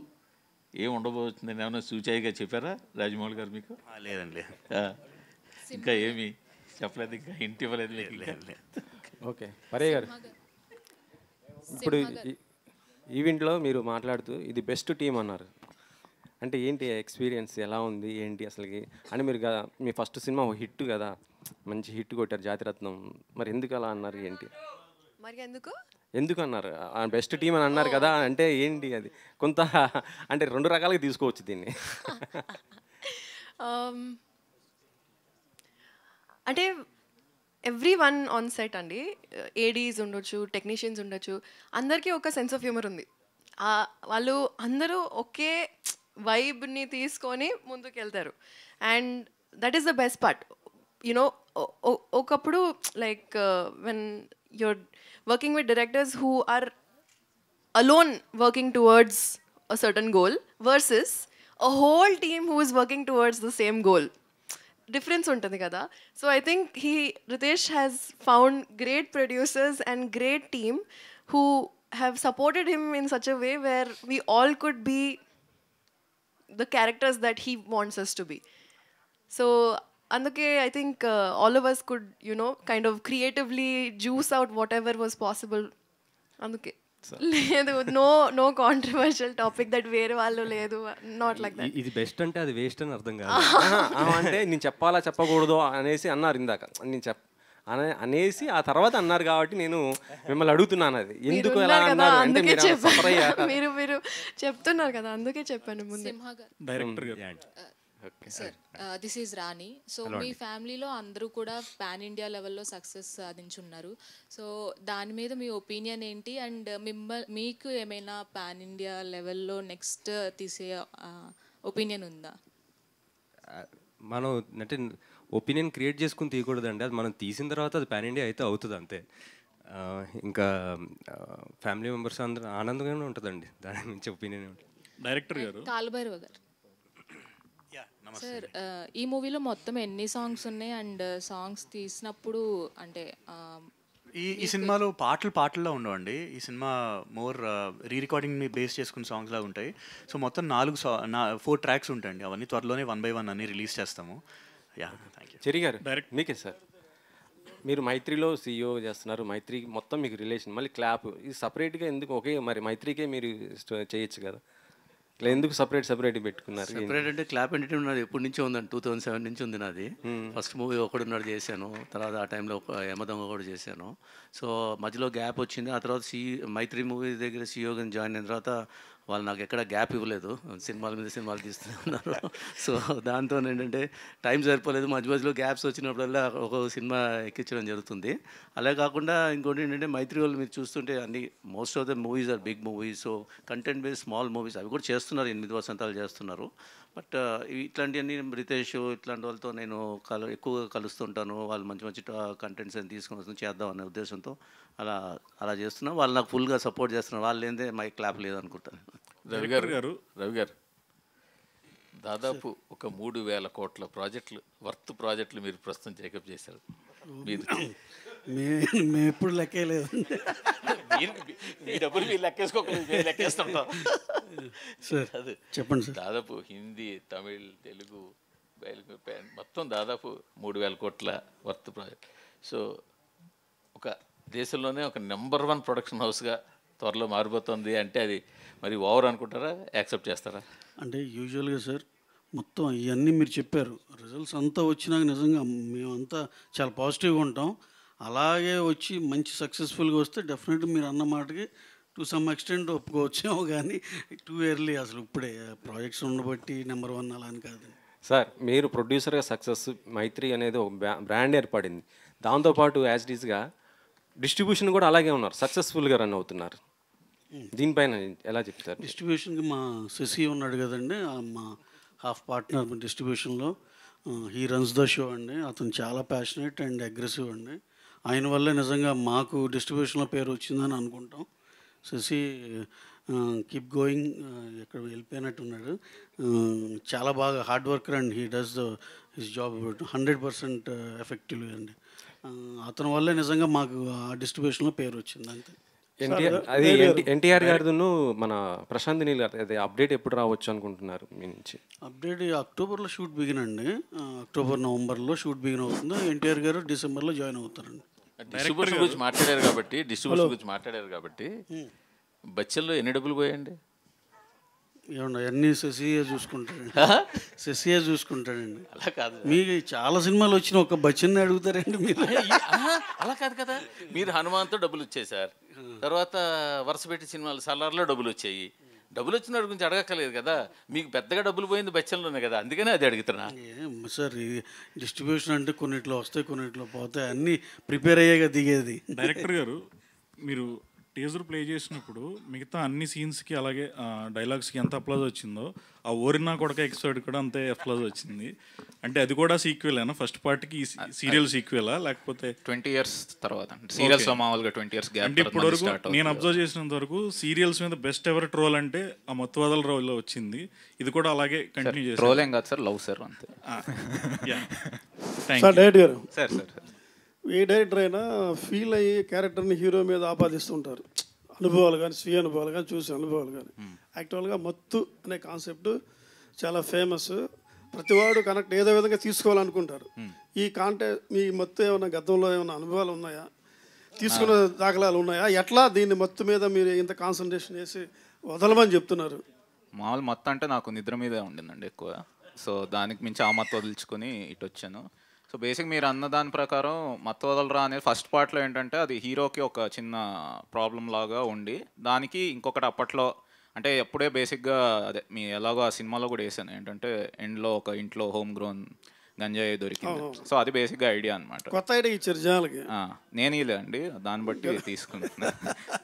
ఏం ఉండబోతుందని ఏమైనా సూచాయిగా చెప్పారా రాజమౌళి గారు మీకు? లేదండి, ఇంకా ఏమి చెప్పలేదు, ఇంకా ఇంటి ఇవ్వలేదు? లేదు. ఓకే, పరే గారు, ఇప్పుడు ఈవెంట్లో మీరు మాట్లాడుతూ ఇది బెస్ట్ టీం అన్నారు. అంటే ఏంటి ఎక్స్పీరియన్స్ ఎలా ఉంది ఏంటి అసలుకి? అంటే మీరు మీ ఫస్ట్ సినిమా హిట్ కదా, మంచి హిట్ కొట్టారు జాతిరత్నం, మరి ఎందుకు అలా అన్నారు ఏంటి? మరి ఎందుకు అన్నారు బెస్ట్ టీం అని అన్నారు కదా, అంటే ఏంటి అది? కొంత అంటే రెండు రకాలుగా తీసుకోవచ్చు దీన్ని. అంటే ఎవ్రీ వన్ ఆన్ సెట్ అండి, ఏడీస్ ఉండొచ్చు, టెక్నీషియన్స్ ఉండొచ్చు, అందరికీ ఒక సెన్స్ ఆఫ్ హ్యూమర్ ఉంది. వాళ్ళు అందరూ ఒకే వైబ్ని తీసుకొని ముందుకు వెళ్తారు. And that is the best part. You know ఒకప్పుడు like when you're working with directors who are alone working towards a certain goal versus a whole team who is working towards the same goal. Difference ఉంటుంది కదా. So I think Ritesh has found great producers and great team who have supported him in such a way where we all could be the characters that he wants us to be. So అందుకే I think all of us could, kind of creatively juice out whatever was possible. అందుకే లేదు, నో కాంట్రవర్షియల్ టాపిక్ దట్ వేరే వాళ్ళు లేదు, నాట్ లైక్ దట్. ఇది బెస్ట్ అంటే అది వేస్ట్ అని అర్థం కాదు. అంటే నేను చెప్పాలా చెప్పకూడదు అనేసి అన్నారు ఇందాక, నేను అనేసి ఆ తర్వాత అన్నారు కాబట్టి నేను మిమ్మల్ని అడుగుతున్నాను అది ఎందుకు ఎలా అన్నారు అంటే మీరు చెప్తున్నారు కదా, అందుకే చెప్పాను ముందు. Director sir, this is Rani. So మీ ఫ్యామిలీలో అందరూ కూడా పాన్ ఇండియా లెవెల్లో సక్సెస్ సాధించున్నారు. సో దాని మీద మీ ఒపీనియన్ ఏంటి? అండ్ మీకు ఏమైనా పాన్ ఇండియా లెవెల్లో నెక్స్ట్ తీసే ఒపీనియన్ ఉందా? మనం అంటే ఒపీనియన్ క్రియేట్ చేసుకుని తీయకూడదండి, అది మనం తీసిన తర్వాత అది పాన్ ఇండియా అయితే అవుతుంది అంతే. ఇంకా ఫ్యామిలీ మెంబర్స్ అందరూ ఆనందంగానే ఉంటుందండి, దాని నుంచి ఒపీనియన్ ఉంటుంది. డైరెక్టర్ గారు కాలుభైరవ గారు సార్, ఈ మూవీలో మొత్తం ఎన్ని సాంగ్స్ ఉన్నాయి? అండ్ సాంగ్స్ తీసినప్పుడు అంటే ఈ సినిమాలో పాటల్లో ఉండవండి. ఈ సినిమా మోర్ రికార్డింగ్ని బేస్ చేసుకున్న సాంగ్స్ లాగా ఉంటాయి. సో మొత్తం 4 ట్రాక్స్ ఉంటాయండి. అవన్నీ త్వరలోనే 1 by 1 అన్ని రిలీజ్ చేస్తాము. Thank you. చెరి గారు, డైరెక్ట్ మీకే సార్. మీరు మైత్రిలో CEO చేస్తున్నారు, మైత్రి మొత్తం మీకు రిలేషన్, మళ్ళీ క్లాప్ ఇది సపరేట్గా ఎందుకు? ఓకే, మరి మైత్రికే మీరు చేయొచ్చు కదా, ఇట్లా ఎందుకు సపరేట్ పెట్టుకున్నారు? సపరేట్ అంటే క్లాప్ ఎంటర్టైన్మెంట్ ఉన్నది ఎప్పటి నుంచో ఉందండి, 2007 నుంచి ఉంది నాది. ఫస్ట్ మూవీ ఒకడున్నాడు చేశాను, తర్వాత ఆ టైంలో ఒక యమదొంగ కూడా చేశాను. సో మధ్యలో గ్యాప్ వచ్చింది. ఆ తర్వాత మైత్రి మూవీ దగ్గర CEOగా జాయిన్ అయిన తర్వాత వాళ్ళు నాకు ఎక్కడ గ్యాప్ ఇవ్వలేదు, సినిమాల మీద సినిమాలు తీస్తూనే ఉన్నారు. సో దాంతో ఏంటంటే టైం సరిపోలేదు, మధ్యలో గ్యాప్స్ వచ్చినప్పుడల్లా ఒక సినిమా ఎక్కించడం జరుగుతుంది. అలా కాకుండా ఇంకోటి ఏంటంటే మైత్రి వాళ్ళు మీరు చూస్తుంటే అన్ని most of the movies are big movies. So content based small movies అవి కూడా చేస్తున్నారు, 8 వసంతాలు చేస్తున్నారు. బట్ ఇట్లాంటివన్నీ రితేష్ ఇట్లాంటి వాళ్ళతో నేను ఎక్కువగా కలుస్తుంటాను, వాళ్ళు మంచి కంటెంట్స్ అని తీసుకొని వస్తుంది చేద్దాం అనే ఉద్దేశంతో అలా చేస్తున్నా. వాళ్ళు నాకు ఫుల్గా సపోర్ట్ చేస్తున్నారు, వాళ్ళు ఏందే మై క్లాప్ లేదనుకుంటాను. రవి గారు దాదాపు ఒక 3,000 కోట్ల ప్రాజెక్టులు మీరు ప్రస్తుతం టేకప్ చేశారు. మేము ఎప్పుడు లెక్కే లేదు. మీ డబ్బులు మీరు లెక్కేసుకోకలేదు, మేము లెక్కేస్తుంటాం. సార్ చెప్పండి సార్. దాదాపు హిందీ, తమిళ్, తెలుగు మొత్తం దాదాపు 3,000 కోట్ల వర్త్ ప్రాజెక్ట్. సో ఒక దేశంలోనే ఒక నెంబర్ 1 ప్రొడక్షన్ హౌస్గా త్వరలో మారిపోతుంది అంటే అది మరి ఓవర్ అనుకుంటారా, యాక్సెప్ట్ చేస్తారా? అంటే యూజువల్గా సార్ మొత్తం ఇవన్నీ మీరు చెప్పారు, రిజల్ట్స్ అంతా వచ్చినాక నిజంగా మేమంతా చాలా పాజిటివ్గా ఉంటాం. అలాగే వచ్చి మంచి సక్సెస్ఫుల్గా వస్తే డెఫినెట్గా మీరు అన్న మాటకి టు సమ్ ఎక్స్టెంట్ ఒప్పుకోవచ్చేమో, కానీ టూ ఎర్లీ అసలు ఇప్పుడే ప్రాజెక్ట్స్ ఉండబట్టి నెంబర్ 1 అలా అని కాదు సార్. మీరు ప్రొడ్యూసర్గా సక్సెస్ మైత్రి అనేది ఒక బ్రాండ్ ఏర్పడింది, దాంతోపాటు యాజ్ ఇట్ ఈస్గా డిస్ట్రిబ్యూషన్ కూడా అలాగే ఉన్నారు, సక్సెస్ఫుల్గా రన్ అవుతున్నారు. దీనిపైన ఎలా చెప్తారు? డిస్ట్రిబ్యూషన్కి మా శశి ఉన్నాడు కదండి, మా హాఫ్ పార్ట్నర్ డిస్ట్రిబ్యూషన్లో. హీ రన్స్ ద షో అండి. అతను చాలా ప్యాషనేట్ అండ్ అగ్రెసివ్ అండి. ఆయన వల్లే నిజంగా మాకు డిస్ట్రిబ్యూషన్లో పేరు వచ్చిందని అనుకుంటాం. శశి కీప్ గోయింగ్, ఎక్కడ వెళ్ళిపోయినట్టున్నాడు. చాలా బాగా hard worker and he does his job 100% effectively అండి. అతని వల్లే నిజంగా మాకు ఆ డిస్ట్రిబ్యూషన్లో పేరు వచ్చింది అంతే. ఎన్టీఆర్ గారిను మన ప్రశాంత్ నీల్ గారు అదే అప్డేట్ ఎప్పుడు రావచ్చు అనుకుంటున్నారు మీ నుంచి? అప్డేట్ అక్టోబర్లో షూట్ బిగిన్ అండి. అక్టోబర్ నవంబర్లో షూట్ బిగిన్ అవుతుంది. ఎన్టీఆర్ గారు డిసెంబర్లో జాయిన్ అవుతారండి. డిస్ట్రిబ్యూషన్ గురించి మాట్లాడారు కాబట్టి బచ్చల్లో ఎన్ని డబ్బులు పోయండి? ఏమన్నా అన్నీ శశియే చూసుకుంటాడండి. శశియే చూసుకుంటాడండి. అలా కాదు, మీకు చాలా సినిమాలు వచ్చిన ఒక బచ్చన్ని అడుగుతారండి మీరు. అలా కాదు కదా, మీరు హనుమాన్తో డబ్బులు వచ్చాయి సార్, తర్వాత వరుస పెట్టి సినిమాలు సలార్లో డబ్బులు వచ్చాయి. డబ్బులు వచ్చిన వాడి గురించి అడగక్కలేదు కదా, మీకు పెద్దగా డబ్బులు పోయింది బచ్చల్లోనే కదా, అందుకనే అది అడుగుతున్నా. సార్ ఈ డిస్ట్రిబ్యూషన్ అంటే కొన్నిట్లో వస్తాయి, కొన్నిట్లో పోతాయి, అన్నీ ప్రిపేర్ అయ్యాక దిగేది. డైరెక్టర్ గారు, మీరు టీజర్ ప్లే చేసినప్పుడు మిగతా అన్ని సీన్స్కి అలాగే డైలాగ్స్కి ఎంత అప్లాజ్ వచ్చిందో ఆ ఓరినా కొడక ఎపిసోడ్ కూడా అంతే అప్లాజ్ వచ్చింది. అంటే అది కూడా సీక్వెలేనా ఫస్ట్ పార్ట్కి? సీరియల్ సీక్వెలా లేకపోతే 20 years తర్వాత? సీరియల్స్ మామూలుగా 20 years గ్యాప్. అంటే ఇప్పటి వరకు నేను అబ్జర్వ్ చేసినంత వరకు సీరియల్స్ మీద బెస్ట్ ఎవర్ ట్రోల్ అంటే ఆ మత్తువదల రోల్లో వచ్చింది. ఇది కూడా అలాగే కంటిన్యూ చేస్తారు. ట్రోల్ ఏం కాదు సార్, లవ్ సార్ అంతే. సార్ డైరెక్టర్ గారు, సార్ సార్ ఏ డైరెక్టర్ అయినా ఫీల్ అయ్యి క్యారెక్టర్ని హీరో మీద ఆపాదిస్తుంటారు. అనుభవాలు కానీ, స్వీయ అనుభవాలు కానీ, చూసే అనుభవాలు కానీ. యాక్చువల్గా మత్తు అనే కాన్సెప్ట్ చాలా ఫేమస్. ప్రతివాడు కనెక్ట్ ఏదో విధంగా తీసుకోవాలనుకుంటారు. ఈ మీ మత్తు ఏమైనా గతంలో ఏమైనా అనుభవాలు ఉన్నాయా, తీసుకున్న దాఖలాలు ఉన్నాయా? ఎట్లా దీన్ని మత్తు మీద మీరు ఇంత కాన్సన్ట్రేషన్ చేసి వదలమని చెప్తున్నారు? మామూలు మత్తు అంటే నాకు నిద్ర మీదే ఉండిందండి ఎక్కువ. సో దానికి మించి ఆ మత్తు వదిలించుకొని ఇటు వచ్చాను. సో బేసిక్ మీరు అన్న దాని ప్రకారం మత్తు వదలరా అనేది ఫస్ట్ పార్ట్లో ఏంటంటే అది హీరోకి ఒక చిన్న ప్రాబ్లం లాగా ఉండి, దానికి ఇంకొకటి అప్పట్లో అంటే ఎప్పుడే బేసిక్గా అదే మీ ఎలాగో ఆ సినిమాలో కూడా వేసాను ఏంటంటే ఎండ్లో ఒక ఇంట్లో హోమ్ గ్రోన్ గంజాయి దొరికింది. సో అది బేసిక్గా ఐడియా అనమాట. కొత్త ఐడియా ఇచ్చారు జనాలకి. నేను ఇలే అండి, దాన్ని బట్టి తీసుకుంటున్నా.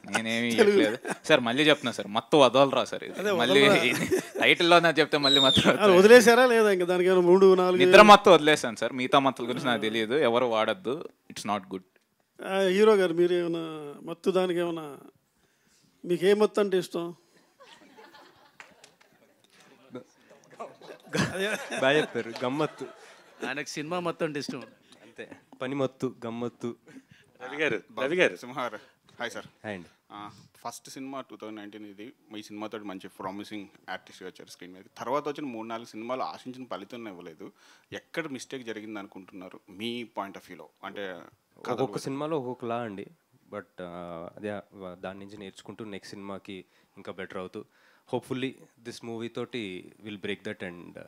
నేనేమి ఇవ్వట్లేదు సార్. మళ్ళీ చెప్తున్నా సార్, మత్తు వదలరా సార్. ఇది మళ్ళీ టైటిల్లో నాకు చెప్తే మళ్ళీ మత్తు వదిలేసారా లేదా? ఇంకా దానికి 3-4 నిద్ర మత్తు వదిలేసాను సార్. మిగతా మత్తుల గురించి నాకు తెలియదు, ఎవరు వాడద్దు, ఇట్స్ నాట్ గుడ్. హీరో గారు, మీరు ఏమైనా మత్తు దానికి ఏమైనా మీకు ఏ మత్తు అంటే ఇష్టం? బాగా చెప్పారు. గమ్మత్తు. ఆయనకు సినిమా మొత్తం అంటే ఇష్టం అంతే. పని మత్తు, గమ్మత్తు. రవి గారు సింహార్. Hi sir. హాయ్ అండి. ఫస్ట్ సినిమా 2019 ఇది. ఈ సినిమాతో మంచి ప్రామిసింగ్ ఆర్టిస్ట్గా వచ్చారు స్క్రీన్ మీద. తర్వాత వచ్చిన 3-4 సినిమాలు ఆశించిన ఫలితం ఇవ్వలేదు. ఎక్కడ మిస్టేక్ జరిగింది అనుకుంటున్నారు మీ పాయింట్ ఆఫ్ వ్యూలో? అంటే ఒక్కొక్క సినిమాలో ఒక్కొక్కలా అండి. బట్ అదే దాని నుంచి నేర్చుకుంటూ నెక్స్ట్ సినిమాకి ఇంకా బెటర్ అవుతూ హోప్ఫుల్లీ దిస్ మూవీ తోటి విల్ బ్రేక్ దట్. అండ్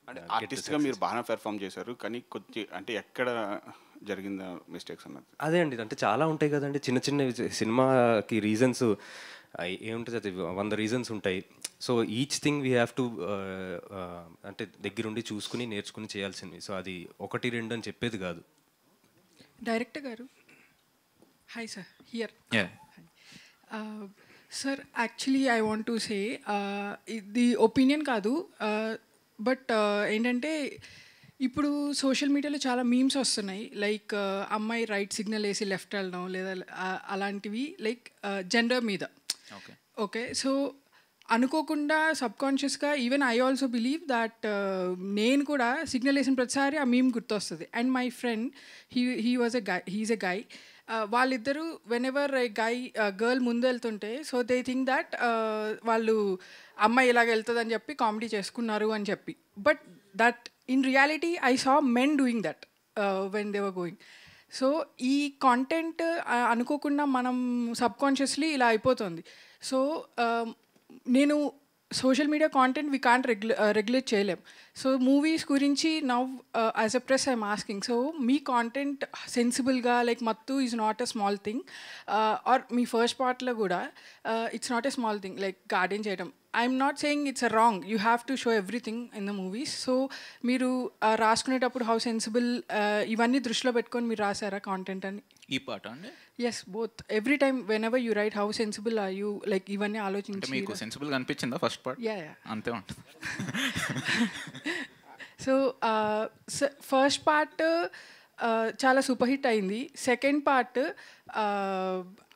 అంటే ఆర్టిస్ట్గా మీరు బాగా పెర్ఫామ్ చేశారు, కానీ కొంచెం అంటే ఎక్కడ జరిగిందా మిస్టేక్స్ అన్నది? అదే అండి, అంటే చాలా ఉంటాయి కదండి చిన్న చిన్న సినిమాకి రీజన్స్. ఏముంటుంది అది 100 రీజన్స్ ఉంటాయి. So each thing we have to అంటే దగ్గరుండి చూసుకుని నేర్చుకుని చేయాల్సింది. సో అది 1-2 అని చెప్పేది కాదు. Director garu, hi sir. Here sir, actually I want to say ఇది ఒపీనియన్ కాదు, బట్ ఏంటంటే ఇప్పుడు సోషల్ మీడియాలో చాలా మీమ్స్ వస్తున్నాయి. లైక్ అమ్మాయి రైట్ సిగ్నల్ వేసి లెఫ్ట్ వెళ్ళడం, లేదా అలాంటివి లైక్ జెండర్ మీద. ఓకే, సో అనుకోకుండా సబ్కాన్షియస్గా even I also believe that నేను కూడా సిగ్నల్ వేసిన ప్రతిసారి ఆ మీమ్ గుర్తొస్తుంది. And my friend he was he is a guy వాళ్ళిద్దరూ వెనెవర్ గర్ల్ ముందు వెళ్తుంటే సో దే థింక్ దట్ వాళ్ళు అమ్మాయి ఇలాగ వెళ్తుందని చెప్పి కామెడీ చేసుకున్నారు అని చెప్పి. But that in reality I saw men doing that when they were going. So ఈ కాంటెంట్ అనుకోకుండా మనం సబ్కాన్షియస్లీ ఇలా అయిపోతుంది. సో నేను social media content we can't regulate చేయలేం. సో మూవీస్ గురించి now as a press I'm asking, so మీ కాంటెంట్ సెన్సిబుల్గా like Mathu is not a small thing, or మీ ఫస్ట్ పార్ట్లో కూడా it's not a small thing like garden చేయడం. I'm not saying it's a wrong, you have to show everything in the movies. So మీరు రాసుకునేటప్పుడు హౌ సెన్సిబుల్ ఇవన్నీ దృష్టిలో పెట్టుకొని మీరు రాసారా కాంటెంట్ అని? ఈ పాట అండి? Yes, both. Every time whenever you write how sensible are you, like ఇవన్నీ ఆలోచించి. మీకు సెన్సిబుల్గా అనిపించిందా ఫస్ట్ పార్ట్? యా అంతే ఉంటుంది. సో ఫస్ట్ పార్ట్ చాలా సూపర్ హిట్ అయింది. సెకండ్ పార్ట్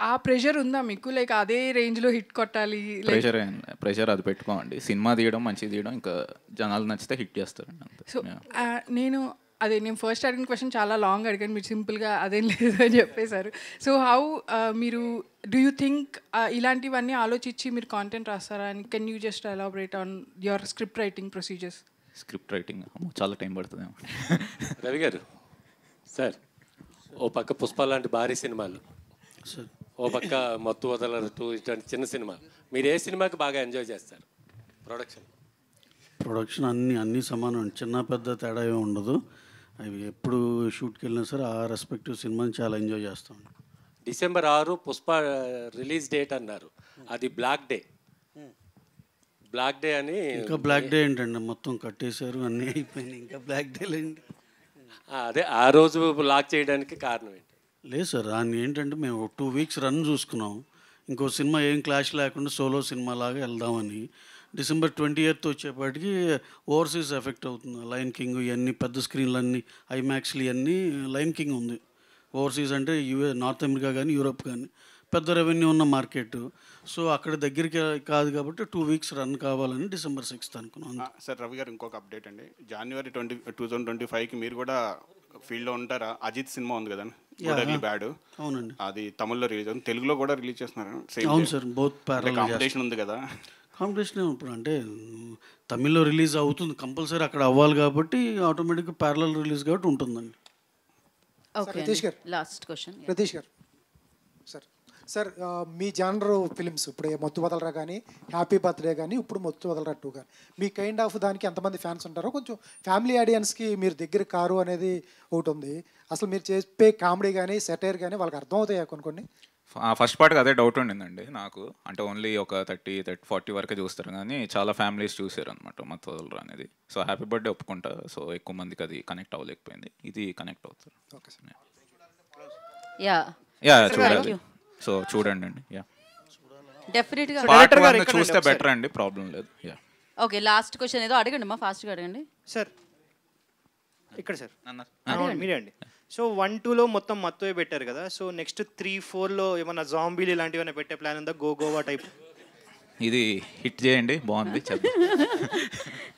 ఆ ప్రెషర్ ఉందా మీకు, లైక్ అదే రేంజ్లో హిట్ కొట్టాలి? ప్రెషర్ అది పెట్టుకోండి. సినిమా తీయడం మంచిగా తీయడం, ఇంకా జనాలు నచ్చితే హిట్ చేస్తారండి అంతే. సో నేను ఫస్ట్ అడిగిన క్వశ్చన్ చాలా లాంగ్ అడిగాను, మీరు సింపుల్గా అదేం లేదు అని చెప్పేశారు. సో హౌ మీరు డూ యూ థింక్ ఇలాంటివన్నీ ఆలోచించి మీరు కాంటెంట్ రాస్తారా? అని can you just elaborate on your script writing procedures? Script writing చాలా టైం పడుతుంది. రవి గారు సార్, ఓ పక్క పుష్ప లాంటి భారీ సినిమాలు, ఓ పక్క మత్తు వదలరు 2 ఇట్లాంటి చిన్న సినిమాలు, మీరు ఏ సినిమాకి బాగా ఎంజాయ్ చేస్తారు? ప్రొడక్షన్ అన్నీ సమానం, చిన్న పెద్ద తేడా ఏమి ఉండదు. అవి ఎప్పుడు షూట్కి వెళ్ళినా సరే ఆ రెస్పెక్టివ్ సినిమాని చాలా ఎంజాయ్ చేస్తాం. December 6 పుష్ప రిలీజ్ డేట్ అన్నారు, అది బ్లాక్ డే అని. ఇంకా బ్లాక్ డే ఏంటండి, మొత్తం కట్టేశారు, అన్నీ అయిపోయినాయి, ఇంకా బ్లాక్ డే లేండి. అదే ఆ రోజు లాక్ చేయడానికి కారణం ఏంటి? లేదు సార్, దాన్ని ఏంటంటే మేము 2 weeks రన్ చూసుకున్నాం. ఇంకో సినిమా ఏం క్లాష్ లేకుండా సోలో సినిమా లాగా వెళ్దామని. December 20th వచ్చేపాటికి ఓవర్సీస్ ఎఫెక్ట్ అవుతుంది. లైన్ కింగ్ ఇవన్నీ పెద్ద స్క్రీన్లన్నీ ఐమాక్స్లు ఇవన్నీ లైన్ కింగ్ ఉంది. ఓవర్సీస్ అంటే నార్త్ అమెరికా కానీ యూరోప్ కానీ పెద్ద రెవెన్యూ ఉన్న మార్కెట్. సో అక్కడ దగ్గరికి కాదు కాబట్టి 2 weeks రన్ కావాలని December 6th అనుకున్నాం. సార్ రవి గారు ఇంకొక అప్డేట్ అండి, January 2025కి మీరు కూడా ఫీల్డ్లో ఉంటారా? అజిత్ సినిమా ఉంది కదా బ్యాడ్, అవునండి, అది తమిళ్లో రిలీజ్ అవుతుంది, తెలుగులో కూడా రిలీజ్ చేస్తున్నారు. అవును సార్, బోత్ కాంపిటీషన్ ఉంది కదా? కాంపిటీషన్ ఇప్పుడు అంటే తమిళ్లో రిలీజ్ అవుతుంది కంపల్సరీ, అక్కడ అవ్వాలి కాబట్టి ఆటోమేటిక్గా ప్యారలల్ రిలీజ్ కాబట్టి ఉంటుందండి. రతీష్ గారు, లాస్ట్ క్వశ్చన్. రతీష్ గారు సార్, మీ జానర్ ఫిలిమ్స్ ఇప్పుడు మత్తు వదలరా కానీ, హ్యాపీ బర్త్డే కానీ, ఇప్పుడు మత్తు వదలరా 2 కానీ, మీ కైండ్ ఆఫ్ దానికి ఎంతమంది ఫ్యాన్స్ ఉంటారో కొంచెం ఫ్యామిలీ ఆడియన్స్కి మీరు దగ్గర కారు అనేది ఒకటి ఉంది. అసలు మీరు చెప్పే కామెడీ కానీ సెటైర్ కానీ వాళ్ళకి అర్థం అవుతాయా కొన్ని? ఫస్ట్ పార్ట్కి అదే డౌట్ ఉండిందండి నాకు, అంటే ఓన్లీ ఒక 30-40 వరకే చూస్తారు కానీ చాలా ఫ్యామిలీస్ చూసారు అనమాట మత్తు వదలరా అనేది. సో హ్యాపీ బర్త్డే ఒప్పుకుంటా, సో ఎక్కువ మందికి అది కనెక్ట్ అవ్వలేకపోయింది, ఇది కనెక్ట్ అవుతారు. చూడాలి, సో చూడండి అండి. డెఫినెట్గా చూస్తే బెటర్ అండి, ప్రాబ్లం లేదు. ఓకే, లాస్ట్ క్వశ్చన్ ఏదో అడగండి అమ్మా, ఫాస్ట్గా అడగండి సార్. ఇక్కడ సార్ మీరే అండి. సో 1-2లో మొత్తం మత్తువే పెట్టారు కదా, సో నెక్స్ట్ 3-4లో ఏమన్నా జాంబీలు ఇలాంటివి ఏమైనా పెట్టే ప్లాన్ ఉందా? గోవా టైప్? ఇది హిట్ చేయండి, బాగుంది.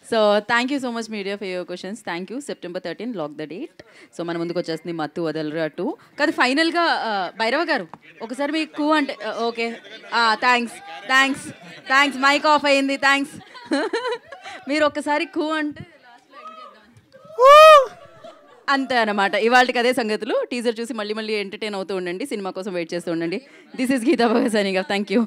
So thank you so much media for your questions. Thank you. September 13 lock the date. So మన ముందుకు వచ్చేస్తుంది మత్తు వదలరా 2. కానీ ఫైనల్గా భైరవ గారు ఒకసారి మీకు అంటే ఓకే, థ్యాంక్స్ మైక్ ఆఫ్ అయ్యింది, థ్యాంక్స్. మీరు ఒక్కసారి అంటే అంతే అనమాట. ఇవాళకి అదే సంగతులు. టీజర్ చూసి మళ్ళీ ఎంటర్టైన్ అవుతూ ఉండండి, సినిమా కోసం వెయిట్ చేస్తూ ఉండండి. This is Geeta Bhagat signing off. Thank you.